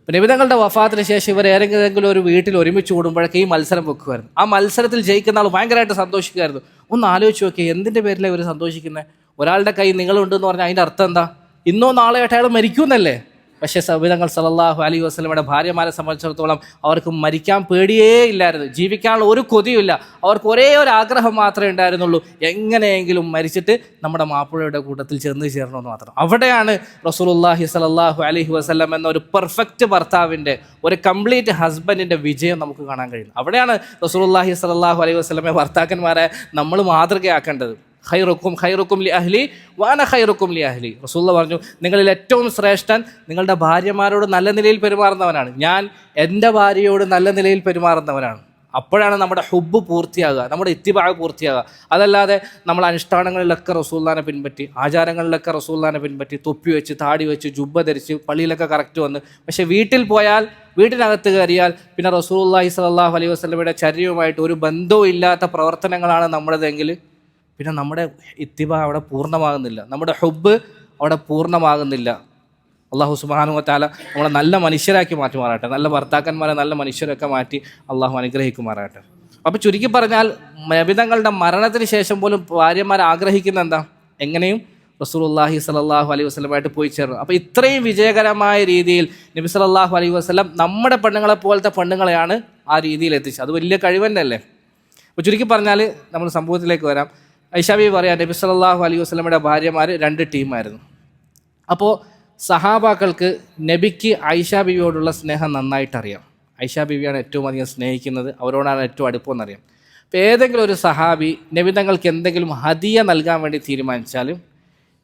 അപ്പോൾ നബി തങ്ങളുടെ വഫാത്തിന് ശേഷം ഇവർ ഏതെങ്കിലും ഒരു വീട്ടിൽ ഒരുമിച്ച് കൂടുമ്പോഴൊക്കെ ഈ മത്സരം വെക്കുമായിരുന്നു. ആ മത്സരത്തിൽ ജയിക്കുന്ന ആൾ ഭയങ്കരമായിട്ട് സന്തോഷിക്കുമായിരുന്നു. ഒന്ന് ആലോചിച്ച് നോക്കിയാൽ എന്തിൻ്റെ പേരിലാണ് ഇവർ സന്തോഷിക്കുന്നത്? ഒരാളുടെ കൈ നീളമുണ്ടെന്ന് പറഞ്ഞാൽ അതിൻ്റെ അർത്ഥം എന്താ? ഇന്നോ നാളെയായിട്ട് അയാൾ മരിക്കുമെന്നല്ലേ? പക്ഷേ നബിതങ്ങൾ സല്ലല്ലാഹു അലൈഹി വസല്ലമയുടെ ഭാര്യമാരെ സംബന്ധിച്ചിടത്തോളം അവർക്ക് മരിക്കാൻ പേടിയേ ഇല്ലായിരുന്നു. ജീവിക്കാനുള്ള ഒരു കൊതിയില്ല. അവർക്ക് ഒരേ ഒരു ആഗ്രഹം മാത്രമേ ഉണ്ടായിരുന്നുള്ളൂ, എങ്ങനെയെങ്കിലും മരിച്ചിട്ട് നമ്മുടെ മാപ്പിളയുടെ കൂട്ടത്തിൽ ചെന്ന് ചേരണമെന്ന് മാത്രം. അവിടെയാണ് റസൂലുള്ളാഹി സ്വല്ലല്ലാഹു അലൈഹി വസല്ലം എന്ന ഒരു പെർഫെക്റ്റ് ഭർത്താവിൻ്റെ, ഒരു കംപ്ലീറ്റ് ഹസ്ബൻഡിൻ്റെ വിജയം നമുക്ക് കാണാൻ കഴിയുന്നത്. അവിടെയാണ് റസൂലുള്ളാഹി സ്വല്ലല്ലാഹു അലൈഹി വസല്ലമയെ ഭർത്താക്കന്മാരെ നമ്മൾ മാതൃകയാക്കേണ്ടത്. ഖൈറുക്കും ലി അഹ്ലി വാന ഖൈറുക്കും ലി അഹ്ലി. റസൂലുള്ളാഹി പറഞ്ഞു, നിങ്ങളിൽ ഏറ്റവും ശ്രേഷ്ഠൻ നിങ്ങളുടെ ഭാര്യമാരോട് നല്ല നിലയിൽ പെരുമാറുന്നവനാണ്. ഞാൻ എൻ്റെ ഭാര്യയോട് നല്ല നിലയിൽ പെരുമാറുന്നവനാണ്. അപ്പോഴാണ് നമ്മുടെ ഹുബ്ബ് പൂർത്തിയാകുക, നമ്മുടെ ഇത്തിബാ പൂർത്തിയാകുക. അതല്ലാതെ നമ്മൾ അനുഷ്ഠാനങ്ങളിലൊക്കെ റസൂലുള്ളാഹിനെ പിൻപറ്റി, ആചാരങ്ങളിലൊക്കെ റസൂലുള്ളാഹിനെ പിൻപറ്റി, തൊപ്പി വെച്ച്, താടി വെച്ച്, ജുബ്ബ ധരിച്ച് പള്ളിയിലൊക്കെ കറക്റ്റ് വന്ന്, പക്ഷേ വീട്ടിൽ പോയാൽ, വീട്ടിനകത്ത് കയറിയാൽ പിന്നെ റസൂലുള്ളാഹി സ്വല്ലല്ലാഹു അലൈഹി വസല്ലമയുടെ ചര്യവുമായിട്ട് ഒരു ബന്ധവും ഇല്ലാത്ത പ്രവർത്തനങ്ങളാണ് നമ്മുടേതെങ്കിൽ പിന്നെ നമ്മുടെ ഇത്തിബ അവിടെ പൂർണ്ണമാകുന്നില്ല, നമ്മുടെ ഹുബ്ബ് അവിടെ പൂർണ്ണമാകുന്നില്ല. അള്ളാഹു സുബ്ഹാനഹു വ തആല നമ്മളെ നല്ല മനുഷ്യരാക്കി മാറ്റുമാറാട്ടെ. നല്ല ഭർത്താക്കന്മാരെ നല്ല മനുഷ്യരൊക്കെ മാറ്റി അള്ളാഹു അനുഗ്രഹിക്കുമാറാട്ടെ. അപ്പോൾ ചുരുക്കി പറഞ്ഞാൽ നബി തങ്ങളുടെ മരണത്തിന് ശേഷം പോലും ഭാര്യമാർ ആഗ്രഹിക്കുന്ന എന്താ? എങ്ങനെയും റസൂലുള്ളാഹി സ്വല്ലല്ലാഹു അലൈഹി വസല്ലമയായിട്ട് പോയി ചേർന്നു. അപ്പോൾ ഇത്രയും വിജയകരമായ രീതിയിൽ നബി സല്ലല്ലാഹു അലൈഹി വസല്ലം നമ്മുടെ പെണ്ണുങ്ങളെ പോലത്തെ പെണ്ണുങ്ങളെയാണ് ആ രീതിയിൽ എത്തിച്ചത്. അത് വലിയ കഴിവന്നെ അല്ലേ? അപ്പോൾ ചുരുക്കി പറഞ്ഞാൽ നമ്മൾ സംഭവത്തിലേക്ക് വരാം. ഐഷ ബീവി പറയാം, നബി സല്ലല്ലാഹു അലൈഹി വസല്ലമയുടെ ഭാര്യമാർ 2 ടീമായിരുന്നു. അപ്പോൾ സഹാബാക്കൾക്ക് നബിക്ക് ഐഷ ബീവിയോടുള്ള സ്നേഹം നന്നായിട്ടറിയാം. ഐഷ ബീവിയാണ് ഏറ്റവും അധികം സ്നേഹിക്കുന്നത്, അവരോടാണ് ഏറ്റവും അടുപ്പമെന്നറിയാം. അപ്പോൾ ഏതെങ്കിലും ഒരു സഹാബി നബി തങ്ങൾക്ക് എന്തെങ്കിലും ഹദിയ നൽകാൻ വേണ്ടി തീരുമാനിച്ചാൽ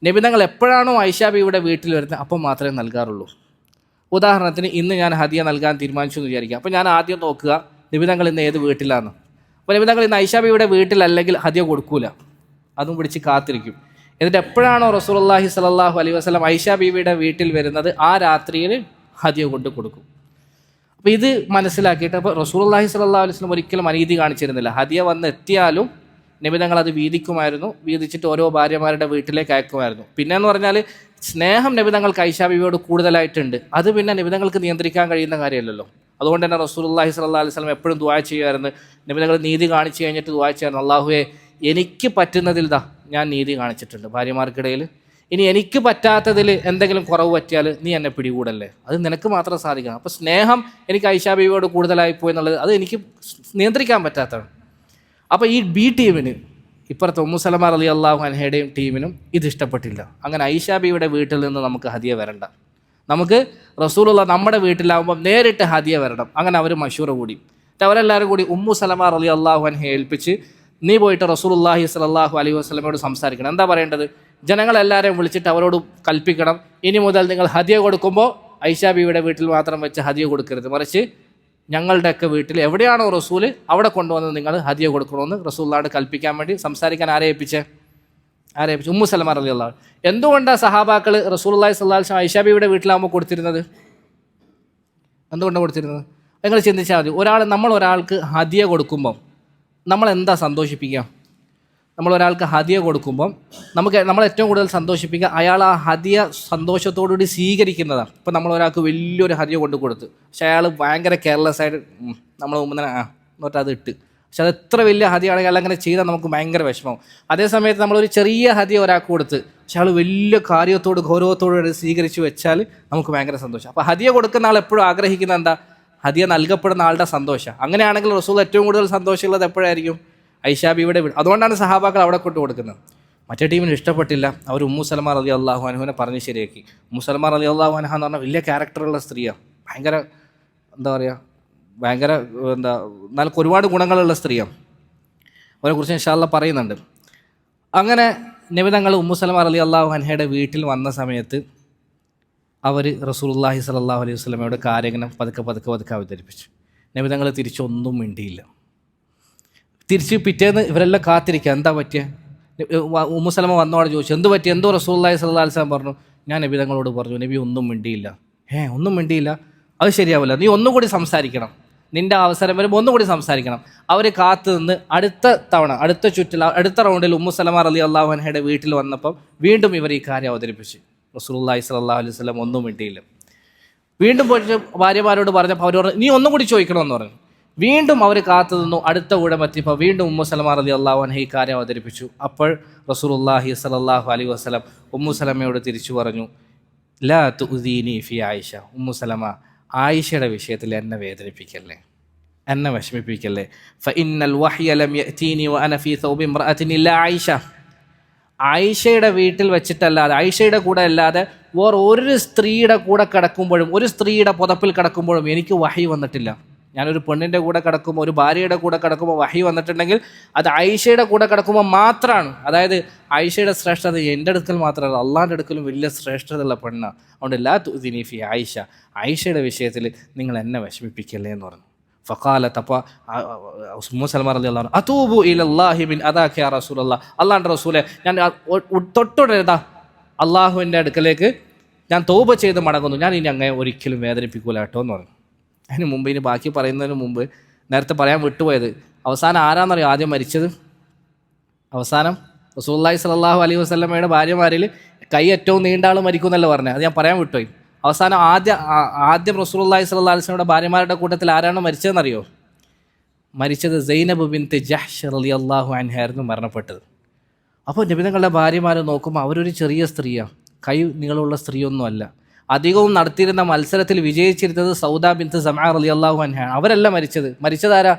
നബി തങ്ങൾ എപ്പോഴാണോ ഐഷ ബീവിയുടെ വീട്ടിൽ വരുന്നത് അപ്പോൾ മാത്രമേ നൽകാറുള്ളൂ. ഉദാഹരണത്തിന് ഇന്ന് ഞാൻ ഹദിയ നൽകാൻ തീരുമാനിച്ചു എന്ന് വിചാരിക്കുക. അപ്പോൾ ഞാൻ ആദ്യം നോക്കുക നബി തങ്ങൾ ഇന്ന് ഏത് വീട്ടിലാണ്. അപ്പോൾ നബി തങ്ങൾ ഇന്ന് ഐഷ ബീവിയുടെ വീട്ടിലല്ലെങ്കിൽ ഹദിയ കൊടുക്കൂല, അതും പിടിച്ച് കാത്തിരിക്കും. എന്നിട്ട് എപ്പോഴാണോ റസൂലുള്ളാഹി സ്വല്ലല്ലാഹു അലൈഹി വസല്ലം ഐഷ ബീവിയുടെ വീട്ടിൽ വരുന്നത് ആ രാത്രിയിൽ ഹദിയ കൊണ്ട് കൊടുക്കും. അപ്പോൾ ഇത് മനസ്സിലാക്കിയിട്ട് അപ്പോൾ റസൂലുള്ളാഹി സ്വല്ലല്ലാഹു അലൈഹി വസല്ലം ഒരിക്കലും അനീതി കാണിച്ചിരുന്നില്ല. ഹദിയ വന്ന് എത്തിയാലും നബി തങ്ങൾ അത് വീതിക്കുമായിരുന്നു, വീതിച്ചിട്ട് ഓരോ ഭാര്യമാരുടെ വീട്ടിലേക്ക് അയക്കുമായിരുന്നു. പിന്നെയെന്ന് പറഞ്ഞാൽ സ്നേഹം നബി തങ്ങൾക്ക് ഐഷ ബീവിയോട് കൂടുതലായിട്ടുണ്ട്. അത് പിന്നെ നബി തങ്ങൾക്ക് നിയന്ത്രിക്കാൻ കഴിയുന്ന കാര്യമല്ലല്ലോ. അതുകൊണ്ട് തന്നെ റസൂലുള്ളാഹി സ്വല്ലല്ലാഹു അലൈഹി വസല്ലം എപ്പോഴും ദുആ ചെയ്യുമായിരുന്നു. നബി തങ്ങൾ നീതി കാണിച്ചു കഴിഞ്ഞിട്ട് ദുആ ചെയ്യായിരുന്നു, അല്ലാഹുവേ എനിക്ക് പറ്റുന്നതിൽ ഞാൻ നീതി കാണിച്ചിട്ടുണ്ട് ഭാര്യമാർക്കിടയിൽ, ഇനി എനിക്ക് പറ്റാത്തതിൽ എന്തെങ്കിലും കുറവ് പറ്റിയാൽ നീ എന്നെ പിടികൂടല്ലേ, അത് നിനക്ക് മാത്രം സാധിക്കണം. അപ്പോൾ സ്നേഹം എനിക്ക് ഐഷ ബീവിയോട് കൂടുതലായിപ്പോയി എന്നുള്ളത് അത് എനിക്ക് നിയന്ത്രിക്കാൻ പറ്റാത്തതാണ്. അപ്പോൾ ഈ ബി ടീമിന്, ഇപ്പുറത്തെ ഉമ്മു സലമ റളിയല്ലാഹു അൻഹയുടെയും ടീമിനും ഇത് ഇഷ്ടപ്പെട്ടില്ല. അങ്ങനെ ഐഷ ബീവിയുടെ വീട്ടിൽ നിന്ന് നമുക്ക് ഹദിയ വരണ്ട, നമുക്ക് റസൂലുള്ള നമ്മുടെ വീട്ടിലാവുമ്പം നേരിട്ട് ഹദിയ വരണം. അങ്ങനെ അവർ മശൂറ കൂടി. അവരെല്ലാവരും കൂടി ഉമ്മു സലമ റളിയല്ലാഹു അൻഹയെ ഏൽപ്പിച്ച്, നീ പോയിട്ട് റസൂലുള്ളാഹി സ്വല്ലല്ലാഹു അലൈഹി വസല്ലമയോട് സംസാരിക്കണം. എന്താ പറയേണ്ടത്? ജനങ്ങളെല്ലാവരെയും വിളിച്ചിട്ട് അവരോട് കൽപ്പിക്കണം, ഇനി മുതൽ നിങ്ങൾ ഹദിയ കൊടുക്കുമ്പോൾ ഐഷ ബീവിയുടെ വീട്ടിൽ മാത്രം വെച്ച് ഹദിയ കൊടുക്കരുത്, മറിച്ച് ഞങ്ങളുടെയൊക്കെ വീട്ടിൽ എവിടെയാണോ റസൂല് അവിടെ കൊണ്ടുവന്ന് നിങ്ങൾ ഹദിയ കൊടുക്കണമെന്ന് റസൂലുള്ളാഹിയോട് കൽപ്പിക്കാൻ വേണ്ടി സംസാരിക്കാൻ ആരെ ഏൽപ്പിച്ചേ? ഉമ്മു സലമ റളിയല്ലാഹു. എന്തുകൊണ്ടാണ് സഹാബാക്കൾ റസൂലുള്ളാഹി സ്വല്ലല്ലാഹു അലൈഹി വസല്ലം ഐഷ ബീവിയുടെ വീട്ടിലാകുമ്പോൾ കൊടുത്തിരുന്നത്? എന്തുകൊണ്ടാണ് കൊടുത്തിരുന്നത്? നിങ്ങൾ ചിന്തിച്ചാൽ മതി. നമ്മൾ ഒരാൾക്ക് ഹദിയ കൊടുക്കുമ്പം നമ്മൾ എന്താ സന്തോഷിപ്പിക്കുക? നമ്മളൊരാൾക്ക് ഹദിയ കൊടുക്കുമ്പം നമ്മൾ ഏറ്റവും കൂടുതൽ സന്തോഷിപ്പിക്കുക അയാൾ ആ ഹദിയ സന്തോഷത്തോടുകൂടി സ്വീകരിക്കുന്നതാണ്. ഇപ്പോൾ നമ്മളൊരാൾക്ക് വലിയൊരു ഹദിയ കൊണ്ട് കൊടുത്ത്, പക്ഷെ അയാൾ ഭയങ്കര കെയർലെസ് ആയിട്ട് നമ്മൾ മുമ്പ് എന്നിട്ട് അത് ഇട്ട്, പക്ഷെ അത് എത്ര വലിയ ഹദിയാണെങ്കിൽ അയാൾ അങ്ങനെ ചെയ്താൽ നമുക്ക് ഭയങ്കര വിഷമം. അതേ സമയത്ത് നമ്മളൊരു ചെറിയ ഹദിയ ഒരാൾക്ക് കൊടുത്ത്, പക്ഷെ അയാൾ വലിയ കാര്യത്തോട് ഗൗരവത്തോട് സ്വീകരിച്ച് വെച്ചാൽ നമുക്ക് ഭയങ്കര സന്തോഷം. അപ്പോൾ ഹദിയ കൊടുക്കുന്ന ആൾ എപ്പോഴും ആഗ്രഹിക്കുന്ന എന്താ? ഹദിയ നൽകപ്പെടുന്ന ആളുടെ സന്തോഷം. അങ്ങനെയാണെങ്കിൽ റസൂൽ ഏറ്റവും കൂടുതൽ സന്തോഷമുള്ളത് എപ്പോഴായിരിക്കും? ഐഷ ബീവിയുടെ വീട്. അതുകൊണ്ടാണ് സഹാബാക്കൾ അവിടെ കൊണ്ട് കൊടുക്കുന്നത്. മറ്റേ ടീമിന് ഇഷ്ടപ്പെട്ടില്ല. അവർ ഉമ്മു സലമ റളിയല്ലാഹു അൻഹുവിനെ പറഞ്ഞ് ശരിയാക്കി. ഉമ്മു സലമ റളിയല്ലാഹു അൻഹ എന്ന് പറഞ്ഞാൽ വലിയ ക്യാരക്ടറുള്ള സ്ത്രീയാണ്, ഭയങ്കര എന്നാൽ ഒരുപാട് ഗുണങ്ങളുള്ള സ്ത്രീയാണ്. അവരെക്കുറിച്ച് ഇൻഷാ അല്ലാഹ് പറയുന്നുണ്ട്. അങ്ങനെ നബി തങ്ങൾ ഉമ്മു സലമ റളിയല്ലാഹു അൻഹയുടെ വീട്ടിൽ വന്ന സമയത്ത് അവർ റസൂലുള്ളാഹി സ്വല്ലല്ലാഹു അലൈഹി വസല്ലമയോട് കാര്യങ്ങൾ പതുക്കെ അവതരിപ്പിച്ചു. നബി തങ്ങൾ തിരിച്ചൊന്നും മിണ്ടിയില്ല. തിരിച്ച് പിറ്റേന്ന് ഇവരെല്ലാം കാത്തിരിക്കുക, എന്താ പറ്റിയ? ഉമ്മു സലമ വന്നോടെ ചോദിച്ചു, എന്ത് പറ്റി? എന്തോ റസൂലുള്ളാഹി സ്വല്ലല്ലാഹു അലൈഹി വസല്ലം പറഞ്ഞു. ഞാൻ നബി തങ്ങളോട് പറഞ്ഞു. നബി ഒന്നും മിണ്ടിയില്ല. ഒന്നും മിണ്ടിയില്ല, അത് ശരിയാവില്ല, നീ ഒന്നും കൂടി സംസാരിക്കണം. നിൻ്റെ അവസരം വരുമ്പോൾ ഒന്നുകൂടി സംസാരിക്കണം. അവർ കാത്തു നിന്ന് അടുത്ത ചുറ്റിൽ അടുത്ത റൗണ്ടിൽ ഉമ്മു സലമ റളിയല്ലാഹു അൻഹയുടെ വീട്ടിൽ വന്നപ്പം വീണ്ടും ഇവർ ഈ കാര്യം അവതരിപ്പിച്ചു. റസൂലുള്ളാഹി സ്വല്ലല്ലാഹു അലൈഹി വസല്ലം ഒന്നും മിണ്ടിയില്ല. വീണ്ടും പോയിട്ട് ഭാര്യമാരോട് പറഞ്ഞപ്പോൾ അവർ പറഞ്ഞു നീ ഒന്നും കൂടി ചോദിക്കണമെന്ന് പറഞ്ഞു. വീണ്ടും അവർ കാത്തു നിന്നു. അടുത്ത ഊഴം എത്തിയപ്പോൾ വീണ്ടും ഉമ്മു സലമ റളിയല്ലാഹു അൻഹ ഈ കാര്യം അവതരിപ്പിച്ചു. അപ്പോൾ റസൂലുള്ളാഹി സ്വല്ലല്ലാഹു അലൈഹി വസല്ലം ഉമ്മു സലമയോട് തിരിച്ചു പറഞ്ഞു, ലാ തുഅ്ദീനി ഫി ആയിഷ. ഉമ്മു സലമ, ആയിഷയുടെ വിഷയത്തിൽ എന്നെ വേദനിപ്പിക്കല്ലേ, എന്നെ വിഷമിപ്പിക്കല്ലേ. ഫഇന്നൽ വഹ്യ ലം യഅതീനി വഅന ഫീ സൗബി ഇംറഅത്തിൻ ഇല്ലാ ആയിഷ. ആയിഷയുടെ വീട്ടിൽ വെച്ചിട്ടല്ലാതെ, ആയിഷയുടെ കൂടെ അല്ലാതെ വേറെ ഒരു സ്ത്രീയുടെ കൂടെ കിടക്കുമ്പോഴും, ഒരു സ്ത്രീയുടെ പുതപ്പിൽ കിടക്കുമ്പോഴും എനിക്ക് വഹി വന്നിട്ടില്ല. ഞാനൊരു പെണ്ണിൻ്റെ കൂടെ കിടക്കുമ്പോൾ, ഒരു ഭാര്യയുടെ കൂടെ കിടക്കുമ്പോൾ വഹി വന്നിട്ടുണ്ടെങ്കിൽ അത് ആയിഷയുടെ കൂടെ കിടക്കുമ്പോൾ മാത്രമാണ്. അതായത് ആയിഷയുടെ ശ്രേഷ്ഠത എൻ്റെ അടുക്കൽ മാത്രമല്ല, അള്ളാഹിൻ്റെ അടുക്കലും വലിയ ശ്രേഷ്ഠതയുള്ള പെണ്ണാണ്. അതുകൊണ്ട് ലാ തുഅ്ദിനി ഫി ആയിഷ, ആയിഷയുടെ വിഷയത്തിൽ നിങ്ങൾ എന്നെ വിഷമിപ്പിക്കല്ലേ എന്ന് പറഞ്ഞു. ഫഖാലത്ത്, അപ്പോൾ ഉമ്മു സലമ റളിയല്ലാഹു അൻഹ, അതൂബു ഇലല്ലാഹി മിൻ അദാക യാ റസൂലല്ലാഹ്. അള്ളാഹിൻ്റെ റസൂലെ, ഞാൻ തൊട്ടുടരുതാ അള്ളാഹുവിൻ്റെ അടുക്കലേക്ക് ഞാൻ തൗബ ചെയ്ത് മടങ്ങുന്നു, ഞാൻ ഇനി അങ്ങനെ ഒരിക്കലും വേദനിപ്പിക്കൂല കേട്ടോ എന്ന് പറഞ്ഞു. അതിന് മുമ്പ്, ഇനി ബാക്കി പറയുന്നതിന് മുമ്പ് നേരത്തെ പറയാൻ വിട്ടുപോയത്, അവസാനം ആരാന്നറിയോ ആദ്യം മരിച്ചത്? അവസാനം റസൂലുള്ളാഹി സ്വല്ലല്ലാഹു അലൈഹി വസല്ലമയുടെ ഭാര്യമാരിൽ കൈ ഏറ്റവും നീണ്ട ആൾ മരിക്കുമെന്നല്ല പറഞ്ഞത്, അത് ഞാൻ പറയാൻ വിട്ടുപോയി. അവസാനം ആദ്യം റസൂലുള്ളാഹി സ്വല്ലല്ലാഹു അലൈഹി വസല്ലമയുടെ ഭാര്യമാരുടെ കൂട്ടത്തിൽ ആരാണ് മരിച്ചതെന്നറിയോ? മരിച്ചത് സൈനബ് ബിൻത്ത് ജഹ്ഷ് റളിയല്ലാഹു അൻഹ ആയിരുന്നു മരണപ്പെട്ടത്. അപ്പോൾ നബിതങ്ങളുടെ ഭാര്യമാരെ നോക്കുമ്പോൾ അവരൊരു ചെറിയ സ്ത്രീയാണ്, കൈ നീളമുള്ള സ്ത്രീയൊന്നുമല്ല. അധികവും നടത്തിയിരുന്ന മത്സരത്തിൽ വിജയിച്ചിരുന്നത് സൗദ ബിൻത്ത് സമഅ റളിയല്ലാഹു അൻഹയാണ്. അവരല്ല മരിച്ചതാരാ?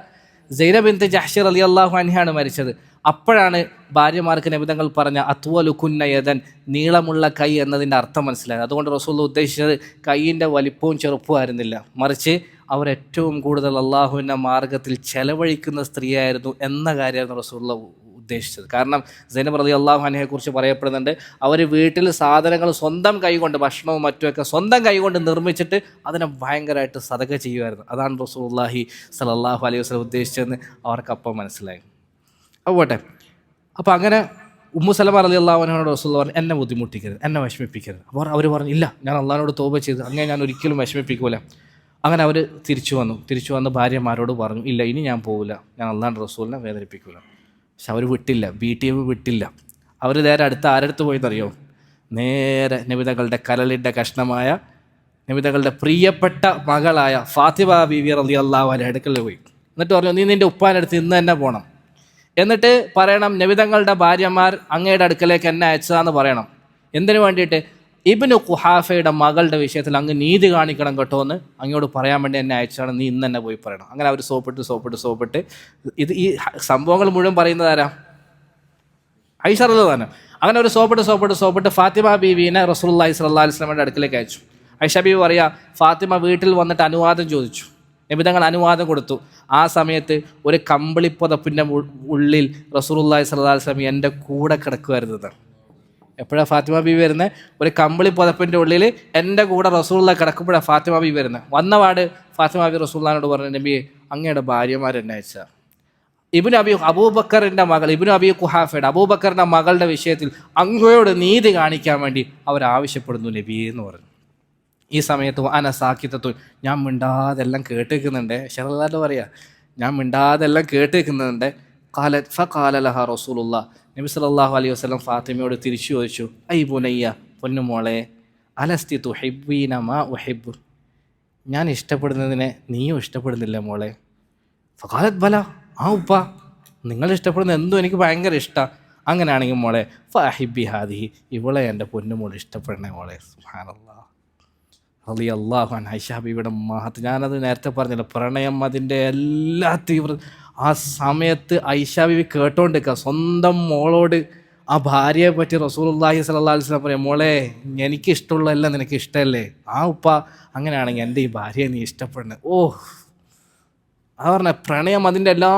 സൈനബ് ബിൻത്ത് ജഹ്ഷ് റളിയല്ലാഹു അൻഹയാണ് മരിച്ചത്. അപ്പോഴാണ് ഭാര്യമാർക്ക് നബിതങ്ങൾ പറഞ്ഞ അത്വലുകുന്ന യദൻ, നീളമുള്ള കൈ എന്നതിൻ്റെ അർത്ഥം മനസ്സിലായത്. അതുകൊണ്ട് റസൂൽ ഉദ്ദേശിച്ചത് കൈയിൻ്റെ വലിപ്പവും ചെറുപ്പവും ആയിരുന്നില്ല, മറിച്ച് അവർ ഏറ്റവും കൂടുതൽ അള്ളാഹുവിൻ്റെ മാർഗത്തിൽ ചെലവഴിക്കുന്ന സ്ത്രീയായിരുന്നു എന്ന കാര്യമായിരുന്നു റസൂൽ ഉദ്ദേശിച്ചത്. കാരണം സൈനബ് റളിയല്ലാഹു അൻഹയെക്കുറിച്ച് പറയപ്പെടുന്നുണ്ട്, അവർ വീട്ടിൽ സാധനങ്ങൾ സ്വന്തം കൈകൊണ്ട്, ഭക്ഷണവും മറ്റുമൊക്കെ സ്വന്തം കൈകൊണ്ട് നിർമ്മിച്ചിട്ട് അതിനെ ഭയങ്കരമായിട്ട് സദഖ ചെയ്യുമായിരുന്നു. അതാണ് റസൂലുള്ളാഹി സ്വല്ലല്ലാഹു അലൈഹി വസല്ലം ഉദ്ദേശിച്ചതെന്ന് അവർക്കപ്പം മനസ്സിലായി. പോട്ടെ. അപ്പോൾ അങ്ങനെ ഉമ്മു സലമ റളിയല്ലാഹു അൻഹയോട് റസൂൽ പറഞ്ഞു, എന്നെ ബുദ്ധിമുട്ടിക്കരുത്, എന്നെ വിഷമിപ്പിക്കരുത്. അപ്പോൾ അവർ പറഞ്ഞു, ഇല്ല, ഞാൻ അള്ളാഹിനോട് തൗബ ചെയ്ത് അങ്ങനെ ഞാൻ ഒരിക്കലും വിഷമിപ്പിക്കൂല. അങ്ങനെ അവർ തിരിച്ചു വന്ന് ഭാര്യമാരോട് പറഞ്ഞു, ഇല്ല, ഇനി ഞാൻ പോവില്ല, ഞാൻ അള്ളാഹിൻ്റെ റസൂലിനെ വേദനിപ്പിക്കൂല. പക്ഷെ അവർ വിട്ടില്ല, ടീം വിട്ടില്ല. അവർ നേരെ ആരടുത്ത് പോയെന്നറിയോ? നേരെ നബിതകളുടെ കരളിൻ്റെ കഷ്ണമായ, നബിതകളുടെ പ്രിയപ്പെട്ട മകളായ ഫാത്തിമ ബീവി റളിയല്ലാഹു അൻഹയുടെ അടുക്കൽ പോയി. എന്നിട്ട് പറഞ്ഞു, നീ നിൻ്റെ ഉപ്പാൻ്റെ അടുത്ത് ഇന്ന് തന്നെ പോകണം, എന്നിട്ട് പറയണം നബിതങ്ങളുടെ ഭാര്യമാർ അങ്ങയുടെ അടുക്കലേക്ക് എന്നെ അയച്ചതാന്ന് പറയണം. എന്തിനു വേണ്ടിയിട്ട്? ഇബ്നു ഖുഹാഫയുടെ മകളുടെ വിഷയത്തിൽ അങ്ങ് നീതി കാണിക്കണം കേട്ടോ എന്ന് അങ്ങോട്ട് പറയാൻ വേണ്ടി എന്നെ അയച്ചതാണ്, നീ ഇന്ന് തന്നെ പോയി പറയണം. അങ്ങനെ അവർ സോപ്പിട്ട് ഇത് ഈ സംഭവങ്ങൾ മുഴുവൻ പറയുന്നത് ആരാ? ആയിഷ റളിയല്ലാഹു അൻഹ. അങ്ങനെ അവർ സോപ്പിട്ട് ഫാത്തിമ ബീവിനെ റസൂലുള്ളാഹി സ്വല്ലല്ലാഹു അലൈഹി വസല്ലമയുടെ അടുക്കലേക്ക് അയച്ചു. ആയിഷ ബീവി പറയാ, ഫാത്തിമ വീട്ടിൽ വന്നിട്ട് അനുവാദം ചോദിച്ചു. നബിതങ്ങൾ അനുവാദം കൊടുത്തു. ആ സമയത്ത് ഒരു കമ്പിളിപ്പുതപ്പിൻ്റെ ഉള്ളിൽ റസൂലുള്ളാഹി സ്വല്ലല്ലാഹു അലൈഹി വസല്ലം എൻ്റെ കൂടെ കിടക്കുമായിരുന്നത്. എപ്പോഴാണ് ഫാത്തിമ ബീവി വരുന്നത്? ഒരു കമ്പിളിപ്പുതപ്പിൻ്റെ ഉള്ളിൽ എൻ്റെ കൂടെ റസൂലുള്ളാഹി കിടക്കുമ്പോഴാണ് ഫാത്തിമ ബീവി വരുന്നത്. വന്നപാട് ഫാത്തിമ ബീവി റസൂലുള്ളാഹിനോട് പറഞ്ഞു, നബിയെ, അങ്ങയുടെ ഭാര്യമാരെന്നെ അയച്ച അബൂബക്കറിൻ്റെ മകൾ, ഇബ്നു അബി ഖുഹാഫയുടെ അബൂബക്കറിൻ്റെ മകളുടെ വിഷയത്തിൽ അങ്ങയോട് നീതി കാണിക്കാൻ വേണ്ടി അവരാവശ്യപ്പെടുന്നു നബിയെ എന്ന് പറഞ്ഞു. ഈ സമയത്ത് സാക്കിത്തത്തു, ഞാൻ മിണ്ടാതെല്ലാം കേട്ടേക്കുന്നുണ്ട്. ശരദാൻ്റെ പറയാ, ഞാൻ മിണ്ടാതെല്ലാം കേട്ടേക്കുന്നുണ്ട്. ഫഖാല ലഹാ റസൂലുള്ളാഹ്, നബി സല്ലല്ലാഹു അലൈഹി വസല്ലം ഫാത്തിമയോട് തിരിച്ചു ചോദിച്ചു, ഐ ബുനയ്യ, പൊന്നുമോളെ, അലസ്തി തുഹിബ്ബീന മാ ഉഹിബ്ബു, ഞാൻ ഇഷ്ടപ്പെടുന്നതിനെ നീയും ഇഷ്ടപ്പെടുന്നില്ല മോളെ? ഫഖാലത് ബല, ആ ഉപ്പ, നിങ്ങൾ ഇഷ്ടപ്പെടുന്ന എന്തും എനിക്ക് ഭയങ്കര ഇഷ്ടമാണ്. അങ്ങനെയാണെങ്കിൽ മോളെ, ഫഅഹിബ്ബി ഹാദിഹി, ഇവളെ എൻ്റെ പൊന്നുമോൾ ഇഷ്ടപ്പെടണേ മോളെ. സുബ്ഹാനല്ലാഹ് റളിയല്ലാഹു അൻഹ. ആയിഷ ബീവിയുടെ മഹത്ത്, ഞാനത് നേരത്തെ പറഞ്ഞില്ല, പ്രണയം അതിൻ്റെ എല്ലാ ആ സമയത്ത് ആയിഷ ബീവി കേട്ടോണ്ടിരിക്കുക. സ്വന്തം മോളോട് ആ ഭാര്യയെ പറ്റി റസൂലുള്ളാഹി സ്വല്ലല്ലാഹു അലൈഹി വസല്ലം പറയാം, മോളെ, എനിക്കിഷ്ടമുള്ളതെല്ലാം നിനക്ക് ഇഷ്ടമല്ലേ? ആ ഉപ്പ, അങ്ങനെയാണെങ്കിൽ എൻ്റെ ഈ ഭാര്യയെ നീ ഇഷ്ടപ്പെടണേ. അത് പറഞ്ഞ പ്രണയം അതിൻ്റെ എല്ലാ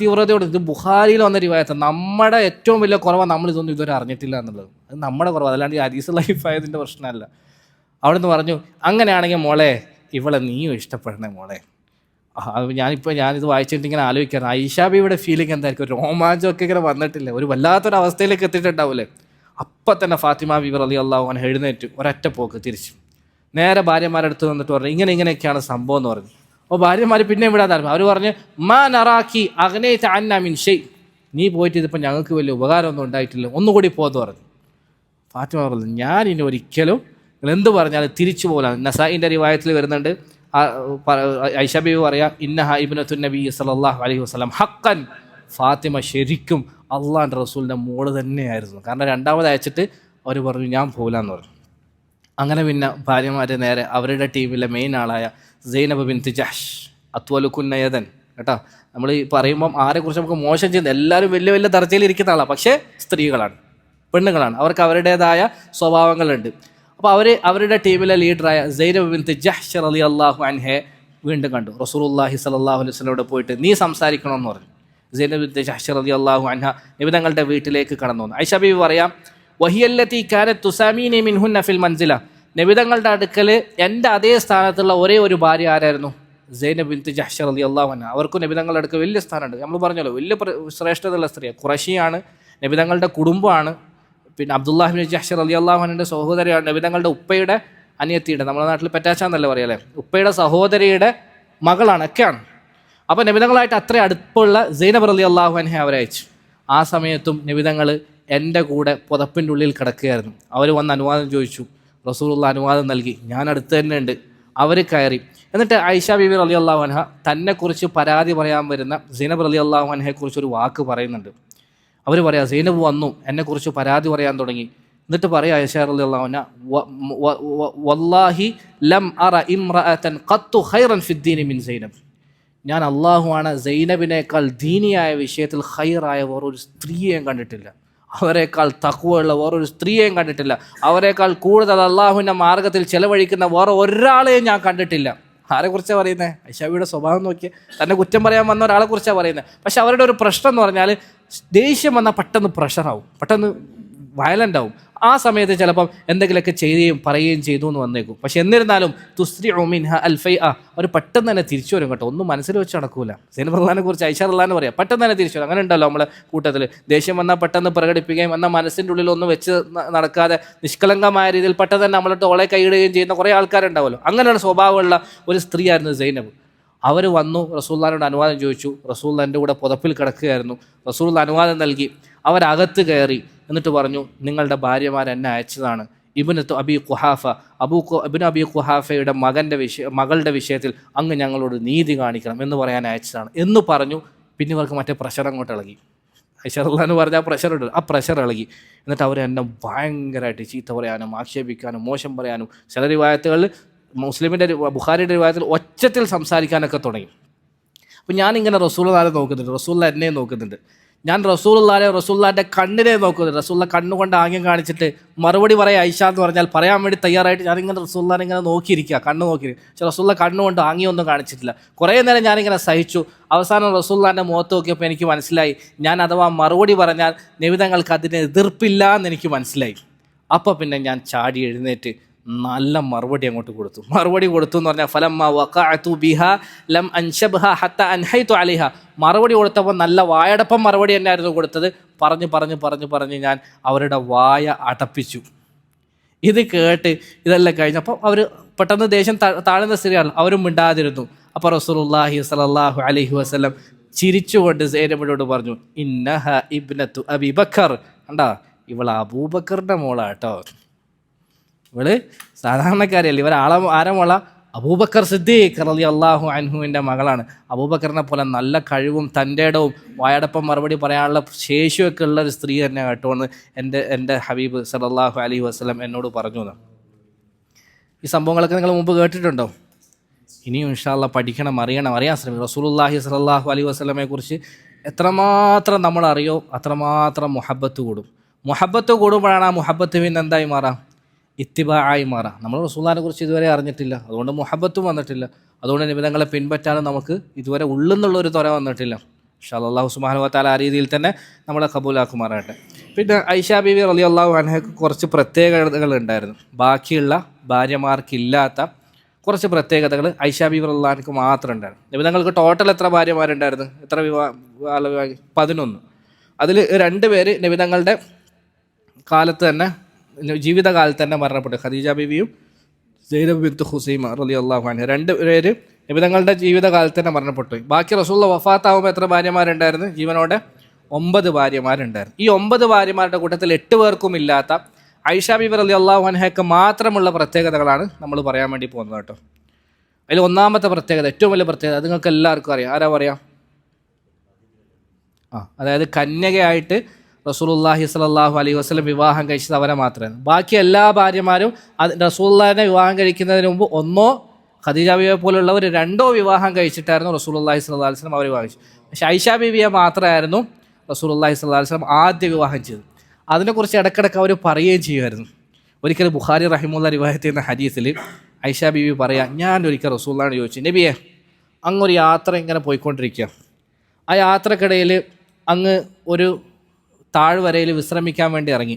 തീവ്രതയോടും. ഇത് ബുഖാരിയിൽ വന്ന റിവായത്ത്. നമ്മുടെ ഏറ്റവും വലിയ കുറവാണ് നമ്മളിതൊന്നും ഇതുവരെ അറിഞ്ഞിട്ടില്ല എന്നുള്ളത്. അത് നമ്മുടെ കുറവ്, അല്ലാണ്ട് ഈ ഹദീസ് ലൈഫായതിൻ്റെ പ്രശ്നമല്ല. അവിടെ നിന്ന് പറഞ്ഞു, അങ്ങനെയാണെങ്കിൽ മോളെ, ഇവളെ നീയും ഇഷ്ടപ്പെടണേ മോളെ. ഞാനിത് വായിച്ചിട്ട് ഇങ്ങനെ ആലോചിക്കാറ്, ആയിഷ ബീവിയുടെ ഫീലിംഗ് എന്തായിരിക്കും? രോമാഞ്ചമൊക്കെ ഇങ്ങനെ വന്നിട്ടില്ലേ, ഒരു വല്ലാത്തൊരു അവസ്ഥയിലേക്ക് എത്തിയിട്ടുണ്ടാവില്ലേ? അപ്പം തന്നെ ഫാത്തിമ ബീവി റളിയല്ലാഹു അൻഹ എഴുന്നേറ്റ് ഒരൊറ്റ പോക്ക് തിരിച്ചു നേരെ ഭാര്യമാരുടെ അടുത്ത് വന്നിട്ട് പറഞ്ഞു, ഇങ്ങനെയൊക്കെയാണ് സംഭവം എന്ന് പറഞ്ഞു. അപ്പോൾ ഭാര്യമാർ പിന്നെ വിടാൻ താല്പര്യം. അവർ പറഞ്ഞ് മാ നറാക്കി അഗ്നൈത അന്നാ മിൻ ഷൈ, നീ പോയിട്ട് ഇതിപ്പോൾ ഞങ്ങൾക്ക് വലിയ ഉപകാരമൊന്നും ഉണ്ടായിട്ടില്ല, ഒന്നുകൂടി പോയെന്ന് പറഞ്ഞു. ഫാത്തിമ പറഞ്ഞു ഞാൻ ഇനി ഒരിക്കലും നിങ്ങൾ എന്ത് പറഞ്ഞാലും തിരിച്ചു പോകലാണ്. നസായിൻ്റെ റിവായത്തിൽ വരുന്നുണ്ട്, ഐഷ ബീവി പറയാം ഇന്നഹ ഇബ്നത്തു നബി സല്ലല്ലാഹു അലൈഹി വസല്ലം ഹഖൻ, ഫാത്തിമ ശരിക്കും അള്ളാഹുവിൻ്റെ റസൂലിൻ്റെ മോള് തന്നെയായിരുന്നു. കാരണം രണ്ടാമത് അയച്ചിട്ട് അവർ പറഞ്ഞു ഞാൻ പോകില്ലാന്ന് പറഞ്ഞു. അങ്ങനെ പിന്നെ ഭാര്യമാരെ നേരെ അവരുടെ ടീമിലെ മെയിൻ ആളായ സൈനബ് ബിൻത് ജഹ്ഷ് അത്വലുക്കുന്ന യദൻ, കേട്ടോ നമ്മൾ ഈ പറയുമ്പം ആരെക്കുറിച്ച് നമുക്ക് മോശം ചെയ്യുന്നത്, എല്ലാവരും വലിയ വലിയ ദർജയിൽ ഇരിക്കുന്ന ആളാണ്, പക്ഷേ സ്ത്രീകളാണ്, പെണ്ണുങ്ങളാണ്, അവർക്ക് അവരുടേതായ സ്വഭാവങ്ങളുണ്ട്. അപ്പോൾ അവരുടെ ടീമിലെ ലീഡറായ സൈനബ് ബിൻത് ജഹ്ഷ് റളിയല്ലാഹു അൻഹയെ വീണ്ടും കണ്ടു. റസൂലുള്ളാഹി സ്വല്ലല്ലാഹു അലൈഹി വസല്ലമയോട് പോയിട്ട് നീ സംസാരിക്കണമെന്ന് പറഞ്ഞു. സൈനബ് ബിൻത് ജഹ്ഷ് റളിയല്ലാഹു അൻഹ നബി തങ്ങളുടെ വീട്ടിലേക്ക് കടന്നു വന്നു. ഐഷ ബീവി പറയാം വഹിയല്ലത്തി കാനത്ത് തുസാമീനി മിൻഹുന്ന ഫിൽ മൻസില, നബി തങ്ങളുടെ അടുക്കൽ എൻ്റെ അതേ സ്ഥാനത്തുള്ള ഒരേ ഒരു ഭാര്യ ആരായിരുന്നു? സൈനബ് ബിൻത് ജഹ്ഷ് റളിയല്ലാഹു അൻഹ. അവർക്കും നബി തങ്ങളുടെ അടുക്കൽ വലിയ സ്ഥാനമുണ്ട്. നമ്മൾ പറഞ്ഞല്ലോ വലിയ ശ്രേഷ്ഠതയുള്ള സ്ത്രീയാണ്, ഖുറൈശിയാണ്, നബി തങ്ങളുടെ കുടുംബമാണ്. പിന്നെ അബ്ദുല്ലാഹി ബിൻ ജഹ്ഷ് റളിയല്ലാഹു അൻഹുവിൻ്റെ സഹോദരിയാണ്, നബി തങ്ങളുടെ ഉപ്പയുടെ അനിയത്തിയുടെ, നമ്മുടെ നാട്ടിൽ പെറ്റാച്ചാന്നല്ലേ പറയല്ലേ, ഉപ്പയുടെ സഹോദരിയുടെ മകളാണ്, ഒക്കെയാണ്. അപ്പോൾ നബി തങ്ങളായിട്ട് അത്ര അടുപ്പമുള്ള സൈനബ് റളിയല്ലാഹു അൻഹ അവരയച്ചു. ആ സമയത്തും നബി തങ്ങൾ എൻ്റെ കൂടെ പുതപ്പിൻ്റെ ഉള്ളിൽ കിടക്കുകയായിരുന്നു. അവർ വന്ന് അനുവാദം ചോദിച്ചു, റസൂലുള്ള അനുവാദം നൽകി, ഞാൻ അടുത്ത് തന്നെ ഉണ്ട്. അവർ കയറി. എന്നിട്ട് ഐഷ ബീവി റളിയല്ലാഹു അൻഹ തന്നെക്കുറിച്ച് പരാതി പറയാൻ വരുന്ന സൈനബ് റളിയല്ലാഹു അൻഹയെക്കുറിച്ച് ഒരു വാക്ക് പറയുന്നുണ്ട്. അവർ പറയാം സൈനബ് വന്നു എന്നെക്കുറിച്ച് പരാതി പറയാൻ തുടങ്ങി. എന്നിട്ട് പറയാം ഐഷ റളിയല്ലാഹു അൻഹ വല്ലാഹി ലം അറ ഇംറഅതൻ ഖത്തു ഖൈറൻ ഫിദ്ദീനി മിൻ സൈനബ്, ഞാൻ അള്ളാഹുവാണ്, സൈനബിനേക്കാൾ ദീനിയായ വിഷയത്തിൽ ഖൈറായ വേറൊരു സ്ത്രീയെയും കണ്ടിട്ടില്ല, അവരെക്കാൾ തഖ്വയുള്ള വേറൊരു സ്ത്രീയെയും കണ്ടിട്ടില്ല, അവരെക്കാൾ കൂടുതൽ അള്ളാഹുവിൻ്റെ മാർഗത്തിൽ ചെലവഴിക്കുന്ന വേറെ ഒരാളെയും ഞാൻ കണ്ടിട്ടില്ല. ആരെക്കുറിച്ചാണ് പറയുന്നത്? ഐഷാബിയുടെ സ്വഭാവം നോക്കി തന്നെ കുറ്റം പറയാൻ വന്ന ഒരാളെ കുറിച്ചാണ് പറയുന്നത്. പക്ഷെ അവരുടെ ഒരു പ്രശ്നം എന്ന് പറഞ്ഞാൽ ദേഷ്യം വന്നാൽ പെട്ടെന്ന് പ്രഷറാവും, പെട്ടെന്ന് വയലൻ്റ് ആവും. ആ സമയത്ത് ചിലപ്പം എന്തെങ്കിലുമൊക്കെ ചെയ്യുകയും പറയുകയും ചെയ്തു എന്ന് വന്നേക്കും. പക്ഷെ എന്നിരുന്നാലും തുസ്രിഉ മിൻഹ അൽഫൈഅ, അവർ പെട്ടെന്ന് തന്നെ തിരിച്ചു വരും കേട്ടോ, ഒന്നും മനസ്സിൽ വെച്ച് നടക്കൂല. സൈനബ് റളിയല്ലാഹുവിനെ കുറിച്ച് ഐഷ റളിയല്ലാഹു പറയാം പെട്ടെന്ന് തന്നെ തിരിച്ചു വരും. അങ്ങനെ ഉണ്ടല്ലോ നമ്മളെ കൂട്ടത്തിൽ, ദേഷ്യം വന്നാൽ പെട്ടെന്ന് പ്രകടിപ്പിക്കുകയും എന്നാൽ മനസ്സിൻ്റെ ഉള്ളിൽ ഒന്നും വെച്ച് നടക്കാതെ നിഷ്കളങ്കമായ രീതിയിൽ പെട്ടെന്ന് തന്നെ നമ്മളിട്ട് ഓളെ കൈയിടുകയും ചെയ്യുന്ന കുറേ ആൾക്കാരുണ്ടാവുമല്ലോ. അങ്ങനെയുള്ള സ്വഭാവമുള്ള ഒരു സ്ത്രീയായിരുന്നു സൈനബ്. അവർ വന്നു, റസൂലുള്ളാഹിയോട് അനുവാദം ചോദിച്ചു. റസൂലുള്ളാഹി എൻ്റെ കൂടെ പുതപ്പിൽ കിടക്കുകയായിരുന്നു. റസൂലുള്ളാഹി അനുവാദം നൽകി. അവരകത്ത് കയറി. എന്നിട്ട് പറഞ്ഞു നിങ്ങളുടെ ഭാര്യമാർ എന്നെ അയച്ചതാണ്. ഇബ്നത്തു അബി ഖുഹാഫ, ഇബ്നു അബി ഖുഹാഫയുടെ മകളുടെ വിഷയത്തിൽ അങ്ങ് ഞങ്ങളോട് നീതി കാണിക്കണം എന്ന് പറയാൻ അയച്ചതാണ് എന്ന് പറഞ്ഞു. പിന്നെ ഇവർക്ക് മറ്റേ പ്രഷർ അങ്ങോട്ട് ഇളകി. ഐഷ റളിയല്ലാഹു പറഞ്ഞ ആ പ്രഷറുണ്ട്, ആ പ്രഷർ ഇളകി. എന്നിട്ട് അവർ എന്നെ ഭയങ്കരമായിട്ട് ചീത്ത പറയാനും ആക്ഷേപിക്കാനും മോശം പറയാനും, ചില റിവായത്തുകളിൽ മുസ്ലിമിൻ്റെ ബുഖാരിയുടെ റിവായത്തിൽ ഒച്ചത്തിൽ സംസാരിക്കാനൊക്കെ തുടങ്ങി. അപ്പോൾ ഞാനിങ്ങനെ റസൂലുള്ളാഹിനെ നോക്കുന്നുണ്ട്, റസൂലുള്ളാഹി എന്നെ നോക്കുന്നുണ്ട്. ഞാൻ റസൂലുള്ളാഹിൻ്റെ കണ്ണിനെ നോക്കുന്നുണ്ട്. റസൂലുള്ളാഹി കണ്ണുകൊണ്ട് ആംഗ്യം കാണിച്ചിട്ട് മറുപടി പറയാം ഐഷ എന്ന് പറഞ്ഞാൽ പറയാൻ വേണ്ടി തയ്യാറായിട്ട് ഞാനിങ്ങനെ റസൂലുള്ളാഹിനെ ഇങ്ങനെ നോക്കിയിരിക്കുക, കണ്ണ് നോക്കിയിരിക്കുക. പക്ഷേ റസൂലുള്ളാഹി കണ്ണുകൊണ്ട് ആംഗ്യമൊന്നും കാണിച്ചിട്ടില്ല. കുറേ നേരം ഞാനിങ്ങനെ സഹിച്ചു. അവസാനം റസൂലുള്ളാഹിൻ്റെ മുഖത്ത് നോക്കിയപ്പോൾ എനിക്ക് മനസ്സിലായി, ഞാൻ അഥവാ മറുപടി പറഞ്ഞാൽ നബി തങ്ങൾക്ക് അതിന് എതിർപ്പില്ല എന്ന് എനിക്ക് മനസ്സിലായി. അപ്പോൾ പിന്നെ ഞാൻ ചാടി എഴുന്നേറ്റ് നല്ല മറുപടി അങ്ങോട്ട് കൊടുത്തു. മറുപടി കൊടുത്തു എന്ന് പറഞ്ഞാൽ ഫലമ്മ വഖഅതു ബിഹാ ലം അൻശബ്ഹ ഹത്ത അൻഹൈതു അലൈഹ, മറുപടി കൊടുത്തപ്പോൾ നല്ല വായടപ്പം മറുപടി തന്നെയായിരുന്നു കൊടുത്തത്. പറഞ്ഞ് ഞാൻ അവരുടെ വായ അടപ്പിച്ചു. ഇത് കേട്ട് ഇതെല്ലാം കഴിഞ്ഞപ്പോൾ അവർ പെട്ടെന്ന് ദേഷ്യം താഴ്ന്ന സ്ത്രീയാണ്, അവരും മിണ്ടാതിരുന്നു. അപ്പോൾ റസൂലുള്ളാഹി സ്വല്ലല്ലാഹു അലൈഹി വസല്ലം ചിരിച്ചുകൊണ്ട് സൈനബിനോട് പറഞ്ഞു ഇന്നഹ ഇബ്നത്തു അബി ബക്കർ, കണ്ടാ ഇവൾ അബൂബക്കറിൻ്റെ മോളാട്ടോ, ഇവള് സാധാരണക്കാരിയല്ല, ആരെ മോള? അബൂബക്കർ സിദ്ദീഖ് റളിയല്ലാഹു അൻഹുവിൻ്റെ മകളാണ്. അബൂബക്കറിനെ പോലെ നല്ല കഴിവും തൻ്റെ ഇടവും വായടപ്പം മറുപടി പറയാനുള്ള ശേഷിയൊക്കെ ഉള്ള ഒരു സ്ത്രീ തന്നെ കേട്ടോ എന്ന് എൻ്റെ ഹബീബ് സല്ലല്ലാഹു അലൈഹി വസല്ലം എന്നോട് പറഞ്ഞു എന്ന്. ഈ സംഭവങ്ങളൊക്കെ നിങ്ങൾ മുമ്പ് കേട്ടിട്ടുണ്ടോ? ഇനിയും ഇൻഷാ അല്ലാഹ് പഠിക്കണം, അറിയാൻ ശ്രമിക്കും. റസൂലുള്ളാഹി സ്വല്ലല്ലാഹു അലൈഹി വസല്ലമയെ കുറിച്ച് എത്രമാത്രം നമ്മൾ അറിയോ അത്രമാത്രം മുഹബ്ബത്ത് കൂടും. മുഹബ്ബത്ത് കൂടുമ്പോഴാണ് ആ മുഹബ്ബത്ത് പിന്നെ എന്തായി മാറാം? ഇത്തിബായി മാറാം. നമ്മൾ റസൂലുള്ളാഹിനെ കുറിച്ച് ഇതുവരെ അറിഞ്ഞിട്ടില്ല, അതുകൊണ്ട് മുഹബ്ബത്തും വന്നിട്ടില്ല. അതുകൊണ്ട് നിബിധങ്ങളെ പിൻപറ്റാനും നമുക്ക് ഇതുവരെ ഉള്ളുന്നുള്ളൊരു ത്വര വന്നിട്ടില്ല. ഇൻഷാ അല്ലാഹ് അല്ലാഹു സുബ്ഹാനഹു വ തആല ആ രീതിയിൽ തന്നെ നമ്മളെ കബൂലാക്കുമാറാകട്ടെ. പിന്നെ ഐഷ ബീവി റളിയല്ലാഹു അൻഹയ്ക്ക് കുറച്ച് പ്രത്യേകതകൾ ഉണ്ടായിരുന്നു. ബാക്കിയുള്ള ഭാര്യമാർക്കില്ലാത്ത കുറച്ച് പ്രത്യേകതകൾ ഐഷ ബീവി റളിയല്ലാഹു അൻഹയ്ക്ക് മാത്രം ഉണ്ടായിരുന്നു. നിബിധങ്ങൾക്ക് ടോട്ടൽ എത്ര ഭാര്യമാരുണ്ടായിരുന്നു? എത്ര 11. അതിൽ 2 പേര് നിബിധങ്ങളുടെ കാലത്ത് തന്നെ, ജീവിതകാലത്ത് തന്നെ മരണപ്പെട്ടു. ഖദീജ ബീവിയും സൈനബ് ബിൻത്ത് ഖുസൈമ റളിയല്ലാഹു അൻഹ, 2 പേര് നബി തങ്ങളുടെ ജീവിതകാലത്ത് തന്നെ മരണപ്പെട്ടു. ബാക്കി റസൂലുള്ള വഫാത്താവുമ്പോൾ എത്ര ഭാര്യമാരുണ്ടായിരുന്നു? ജീവനോടെ 9 ഭാര്യമാരുണ്ടായിരുന്നു. ഈ 9 ഭാര്യമാരുടെ കൂട്ടത്തിൽ 8 പേർക്കും ഇല്ലാത്ത ആയിഷ ബീവി റളിയല്ലാഹു അൻഹയ്ക്ക് മാത്രമുള്ള പ്രത്യേകതകളാണ് നമ്മൾ പറയാൻ വേണ്ടി പോകുന്നത് കേട്ടോ. അതിൽ ഒന്നാമത്തെ പ്രത്യേകത, ഏറ്റവും വലിയ പ്രത്യേകത, അത് നിങ്ങൾക്ക് എല്ലാവർക്കും അറിയാം. ആരാ പറയാം? അതായത് കന്യകയായിട്ട് റസൂലുള്ളാഹി സ്വല്ലല്ലാഹു അലൈഹി വസല്ലം വിവാഹം കഴിച്ചത് അവരെ മാത്രമാണ്. ബാക്കി എല്ലാ ഭാര്യമാരും റസൂലുള്ളാഹിനെ വിവാഹം കഴിക്കുന്നതിന് മുമ്പ് ഒന്നോ ഖദീജ ബീവിയെ പോലുള്ളവർ 2 വിവാഹം കഴിച്ചിട്ടായിരുന്നു റസൂലുള്ളാഹി സ്വല്ലല്ലാഹു അലൈഹി വസല്ലം അവർ വിവാഹം കഴിച്ചത്. പക്ഷേ ആയിഷ ബീവിയെ മാത്രമായിരുന്നു റസൂലുള്ളാഹി സ്വല്ലല്ലാഹു അലൈഹി വസല്ലം ആദ്യ വിവാഹം ചെയ്തത്. അതിനെക്കുറിച്ച് ഇടയ്ക്കിടയ്ക്ക് അവർ പറയുകയും ചെയ്യുമായിരുന്നു. ഒരിക്കൽ ബുഖാരി റഹിമുള്ള റിവായത്ത് ചെയ്യുന്ന ഹദീസിൽ ആയിഷ ബീവി പറയാം, ഞാൻ ഒരിക്കൽ റസൂലുള്ളാഹിനോട് ചോദിച്ചു, നബിയെ അങ്ങൊരു യാത്ര ഇങ്ങനെ പോയിക്കൊണ്ടിരിക്കുക, ആ യാത്രക്കിടയിൽ അങ്ങ് ഒരു താഴ്വരയിൽ വിശ്രമിക്കാൻ വേണ്ടി ഇറങ്ങി.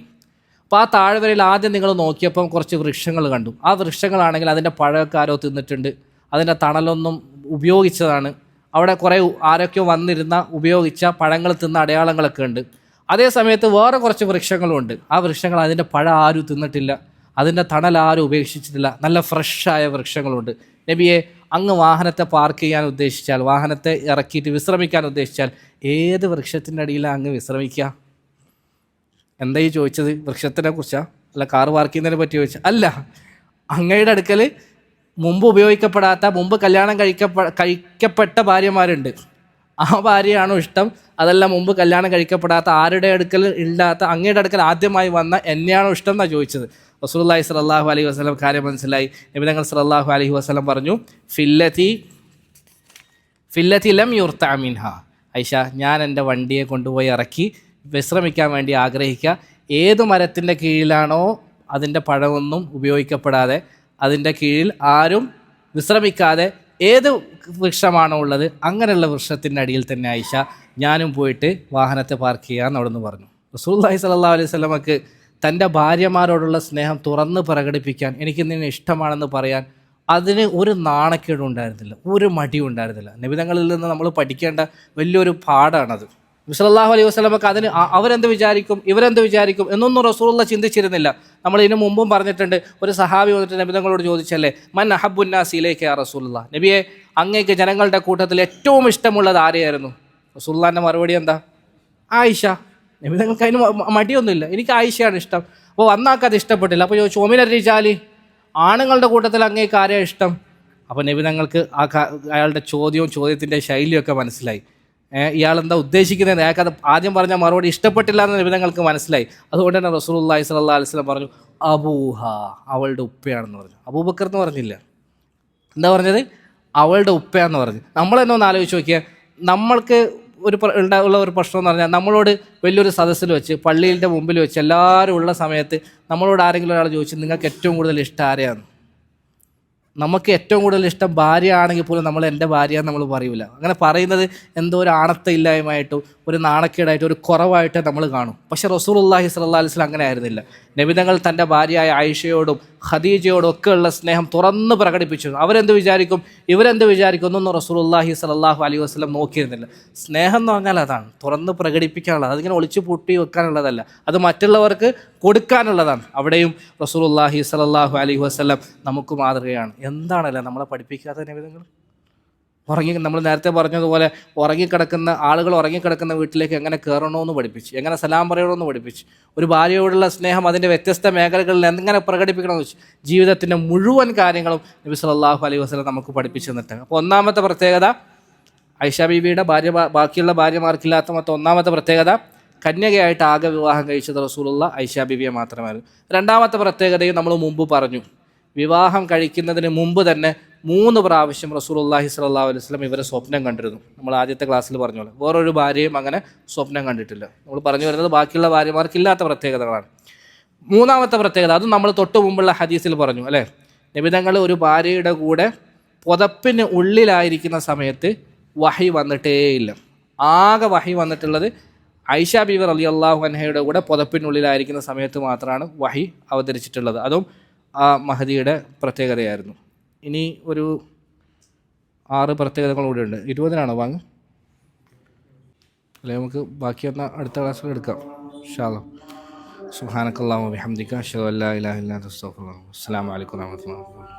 അപ്പോൾ ആ താഴ്വരയിൽ ആദ്യം നിങ്ങൾ നോക്കിയപ്പം കുറച്ച് വൃക്ഷങ്ങൾ കണ്ടു. ആ വൃക്ഷങ്ങളാണെങ്കിൽ അതിൻ്റെ പഴമൊക്കെ ആരോ തിന്നിട്ടുണ്ട്, അതിൻ്റെ തണലൊന്നും ഉപയോഗിച്ചതാണ്. അവിടെ കുറേ ആരൊക്കെയോ വന്നിരുന്ന ഉപയോഗിച്ച പഴങ്ങൾ തിന്ന അടയാളങ്ങളൊക്കെ ഉണ്ട്. അതേ സമയത്ത് വേറെ കുറച്ച് വൃക്ഷങ്ങളുമുണ്ട്. ആ വൃക്ഷങ്ങൾ അതിൻ്റെ പഴം ആരും തിന്നിട്ടില്ല, അതിൻ്റെ തണൽ ആരും ഉപേക്ഷിച്ചിട്ടില്ല, നല്ല ഫ്രഷായ വൃക്ഷങ്ങളുണ്ട്. നബിയെ അങ്ങ് വാഹനത്തെ പാർക്ക് ചെയ്യാൻ ഉദ്ദേശിച്ചാൽ, വാഹനത്തെ ഇറക്കിയിട്ട് വിശ്രമിക്കാൻ ഉദ്ദേശിച്ചാൽ ഏത് വൃക്ഷത്തിൻ്റെ അടിയിലാണ് അങ്ങ് വിശ്രമിക്കുക? എന്താ ഈ ചോദിച്ചത്? വൃക്ഷത്തിനെ കുറിച്ചാണ്? അല്ല കാറ് പാർക്ക് ചെയ്യുന്നതിനെ പറ്റി ചോദിച്ചാൽ അല്ല. അങ്ങയുടെ അടുക്കൽ മുമ്പ് ഉപയോഗിക്കപ്പെടാത്ത, മുമ്പ് കല്യാണം കഴിക്കപ്പെട്ട ഭാര്യമാരുണ്ട്. ആ ഭാര്യയാണോ ഇഷ്ടം, അതല്ല മുമ്പ് കല്യാണം കഴിക്കപ്പെടാത്ത ആരുടെ അടുക്കൽ ഇല്ലാത്ത അങ്ങയുടെ അടുക്കൽ ആദ്യമായി വന്ന എന്നെയാണോ ഇഷ്ടം എന്നാണ് ചോദിച്ചത്. റസൂലുള്ളാഹി സ്വല്ലല്ലാഹു അലൈഹി വസല്ലം കാര്യം മനസ്സിലായി. നബി തങ്ങൾ സ്വല്ലല്ലാഹു അലൈഹി വസല്ലം പറഞ്ഞു, ഫില്ലതി ലം യുർത മിൻഹ. ആയിഷ, ഞാൻ എൻ്റെ വണ്ടിയെ കൊണ്ടുപോയി ഇറക്കി വിശ്രമിക്കാൻ വേണ്ടി ആഗ്രഹിക്കുക. ഏത് മരത്തിൻ്റെ കീഴിലാണോ അതിൻ്റെ പഴമൊന്നും ഉപയോഗിക്കപ്പെടാതെ, അതിൻ്റെ കീഴിൽ ആരും വിശ്രമിക്കാതെ ഏത് വൃക്ഷമാണോ ഉള്ളത്, അങ്ങനെയുള്ള വൃക്ഷത്തിൻ്റെ അടിയിൽ തന്നെ ആയിഷ ഞാനും പോയിട്ട് വാഹനത്തെ പാർക്ക് ചെയ്യാമെന്ന് അവിടെ നിന്ന് പറഞ്ഞു. റസൂലുള്ളാഹി സ്വല്ലല്ലാഹു അലൈഹി വസല്ലമക്ക് തൻ്റെ ഭാര്യമാരോടുള്ള സ്നേഹം തുറന്ന് പ്രകടിപ്പിക്കാൻ, എനിക്ക് നിന്നെ ഇഷ്ടമാണെന്ന് പറയാൻ അതിന് ഒരു നാണക്കേടും ഉണ്ടായിരുന്നില്ല, ഒരു മടിയും ഉണ്ടായിരുന്നില്ല. നബി തങ്ങളിൽ നിന്ന് നമ്മൾ പഠിക്കേണ്ട വലിയൊരു പാഠമാണത്. സല്ലല്ലാഹു അലൈഹി വസല്ലമക്ക് അതിന് അവരെന്ത് വിചാരിക്കും, ഇവരെന്ത് വിചാരിക്കും എന്നൊന്നും റസൂലുള്ളാഹി ചിന്തിച്ചിരുന്നില്ല. നമ്മൾ ഇതിനു മുമ്പും പറഞ്ഞിട്ടുണ്ട്, ഒരു സഹാബി വന്നിട്ട് നബി തങ്ങളോട് ചോദിച്ചല്ലേ, മൻ അഹബ്ബുന്നാസി ഇലൈക യാ റസൂലുള്ളാഹ്, നബിയെ അങ്ങേക്ക് ജനങ്ങളുടെ കൂട്ടത്തിൽ ഏറ്റവും ഇഷ്ടമുള്ളത് ആരെയായിരുന്നു? റസൂലുള്ളാഹിൻ്റെ മറുപടി എന്താ? ആയിഷ. നബി തങ്ങൾക്ക് അതിന് മടിയൊന്നുമില്ല, എനിക്ക് ആയിഷയാണ് ഇഷ്ടം. അപ്പോൾ വന്നാക്കത് ഇഷ്ടപ്പെട്ടില്ല. അപ്പോൾ ചോദിച്ചു, ഒമിനർ റിജാലി, ആണുങ്ങളുടെ കൂട്ടത്തിൽ അങ്ങേക്ക് ആരെയാണ് ഇഷ്ടം? അപ്പോൾ നബി തങ്ങൾക്ക് അയാളുടെ ചോദ്യത്തിൻ്റെ ശൈലിയൊക്കെ മനസ്സിലായി. ഇയാളെന്താ ഉദ്ദേശിക്കുന്നത്, അയാൾക്കത് ആദ്യം പറഞ്ഞ മറുപടി ഇഷ്ടപ്പെട്ടില്ല എന്ന് നബി തങ്ങൾക്ക് മനസ്സിലായി. അതുകൊണ്ട് തന്നെ റസൂലുള്ളാഹി സ്വല്ലല്ലാഹു അലൈഹി വസല്ലം പറഞ്ഞു, അബൂഹ, അവളുടെ ഉപ്പയാണെന്ന് പറഞ്ഞു. അബൂബക്കർ എന്ന് പറഞ്ഞില്ല, എന്താ പറഞ്ഞത്? അവളുടെ ഉപ്പയാന്ന് പറഞ്ഞു. നമ്മളെന്നെ ഒന്ന് ആലോചിച്ച് നോക്കിയാൽ, നമ്മൾക്ക് ഉള്ള ഒരു പ്രശ്നം എന്ന് പറഞ്ഞാൽ, നമ്മളോട് വലിയൊരു സദസ്സിൽ വെച്ച്, പള്ളിയുടെ മുമ്പിൽ വെച്ച് എല്ലാവരും ഉള്ള സമയത്ത് നമ്മളോട് ആരെങ്കിലും ഒരാൾ ചോദിച്ചു നിങ്ങൾക്ക് ഏറ്റവും കൂടുതൽ ഇഷ്ടം ആരെയാണ്? നമുക്ക് ഏറ്റവും കൂടുതൽ ഇഷ്ടം ഭാര്യ ആണെങ്കിൽ പോലും നമ്മൾ എൻ്റെ ഭാര്യ എന്ന് നമ്മൾ പറയൂല. അങ്ങനെ പറയുന്നത് എന്തോ ഒരു ആണത്ത ഇല്ലായ്മയായിട്ടോ ഒരു നാണക്കേടായിട്ടോ ഒരു കുറവായിട്ടോ നമ്മൾ കാണും. പക്ഷേ റസൂലുള്ളാഹി സ്വല്ലല്ലാഹു അലൈഹി വസല്ലം അങ്ങനെ ആയിരുന്നില്ല. നബി തങ്ങൾ തൻ്റെ ഭാര്യയായ ആയിഷയോടും ഖദീജയോടും ഒക്കെ ഉള്ള സ്നേഹം തുറന്ന് പ്രകടിപ്പിച്ചു. അവരെന്ത് വിചാരിക്കും, ഇവരെന്ത് വിചാരിക്കും എന്നൊന്നും റസൂലുള്ളാഹി സ്വല്ലല്ലാഹു അലൈഹി വസല്ലം നോക്കിയിരുന്നില്ല. സ്നേഹം എന്ന് പറഞ്ഞാൽ അതാണ്, തുറന്ന് പ്രകടിപ്പിക്കാനുള്ളത്. അതിങ്ങനെ ഒളിച്ചു പൂട്ടി വെക്കാനുള്ളതല്ല, അത് മറ്റുള്ളവർക്ക് കൊടുക്കാനുള്ളതാണ്. അവിടെയും റസൂലുള്ളാഹി സ്വല്ലല്ലാഹു അലൈഹി വസല്ലം നമുക്ക് മാതൃകയാണ്. എന്താണല്ലേ നമ്മളെ പഠിപ്പിക്കാത്ത നബിതങ്ങൾ? നമ്മൾ നേരത്തെ പറഞ്ഞതുപോലെ ഉറങ്ങിക്കിടക്കുന്ന വീട്ടിലേക്ക് എങ്ങനെ കയറണമെന്ന് പഠിപ്പിച്ചു, എങ്ങനെ സലാം പറയണമെന്ന് പഠിപ്പിച്ചു. ഒരു ഭാര്യയോടുള്ള സ്നേഹം അതിൻ്റെ വ്യത്യസ്ത മേഖലകളിൽ എങ്ങനെ പ്രകടിപ്പിക്കണമെന്ന് വെച്ചു. ജീവിതത്തിൻ്റെ മുഴുവൻ കാര്യങ്ങളും നബി സല്ലല്ലാഹു അലൈഹി വസല്ലം നമുക്ക് പഠിപ്പിച്ചു തന്നിട്ടാണ്. അപ്പോൾ ഒന്നാമത്തെ പ്രത്യേകത, ആയിഷ ബീവിയുടെ ബാക്കിയുള്ള ഭാര്യമാർക്കില്ലാത്ത ഒന്നാമത്തെ പ്രത്യേകത, കന്യകയായിട്ട് ആകെ വിവാഹം കഴിച്ചത് റസൂലുള്ളാഹി ആയിഷ ബീവിയെ മാത്രമായിരുന്നു. രണ്ടാമത്തെ പ്രത്യേകതയും നമ്മൾ മുമ്പ് പറഞ്ഞു, വിവാഹം കഴിക്കുന്നതിന് മുമ്പ് തന്നെ 3 പ്രാവശ്യം റസൂലുള്ളാഹി സ്വല്ലല്ലാഹു അലൈഹി വസല്ലം ഇവരെ സ്വപ്നം കണ്ടിരുന്നു. നമ്മൾ ആദ്യത്തെ ക്ലാസ്സിൽ പറഞ്ഞ പോലെ വേറൊരു ഭാര്യയും അങ്ങനെ സ്വപ്നം കണ്ടിട്ടില്ല. നമ്മൾ പറഞ്ഞു വരുന്നത് ബാക്കിയുള്ള ഭാര്യമാർക്കില്ലാത്ത പ്രത്യേകതകളാണ്. മൂന്നാമത്തെ പ്രത്യേകത, അതും നമ്മൾ തൊട്ട് മുമ്പുള്ള ഹദീസിൽ പറഞ്ഞു അല്ലേ, നബി തങ്ങൾ ഒരു ഭാര്യയുടെ കൂടെ പുതപ്പിന് ഉള്ളിലായിരിക്കുന്ന സമയത്ത് വഹി വന്നിട്ടേയില്ല. ആകെ വഹി വന്നിട്ടുള്ളത് ആയിഷ ബീവി റളിയല്ലാഹു അൻഹയുടെ കൂടെ പുതപ്പിനുള്ളിലായിരിക്കുന്ന സമയത്ത് മാത്രമാണ് വഹി അവതരിച്ചിട്ടുള്ളത്. അതും ആ മഹദിയുടെ പ്രത്യേകതയായിരുന്നു. ഇനി ഒരു 6 പ്രത്യേകതകൾ കൂടെ ഉണ്ട്. 20-നാണോ വാങ്ങ് അല്ലെ? നമുക്ക് ബാക്കി വന്ന അടുത്ത ക്ലാസ്സിൽ എടുക്കാം ഇൻഷാ അല്ലാഹ്. സുബ്ഹാനക്കല്ലാഹു വബിഹംദിക അശ്ഹദു അല്ലാ ഇലാഹ ഇല്ലാ അൻത അസ്തഗ്ഫിറുക. അസ്സലാമു അലൈക്കും വറഹ്മത്തുള്ളാഹി വബറകാതുഹു.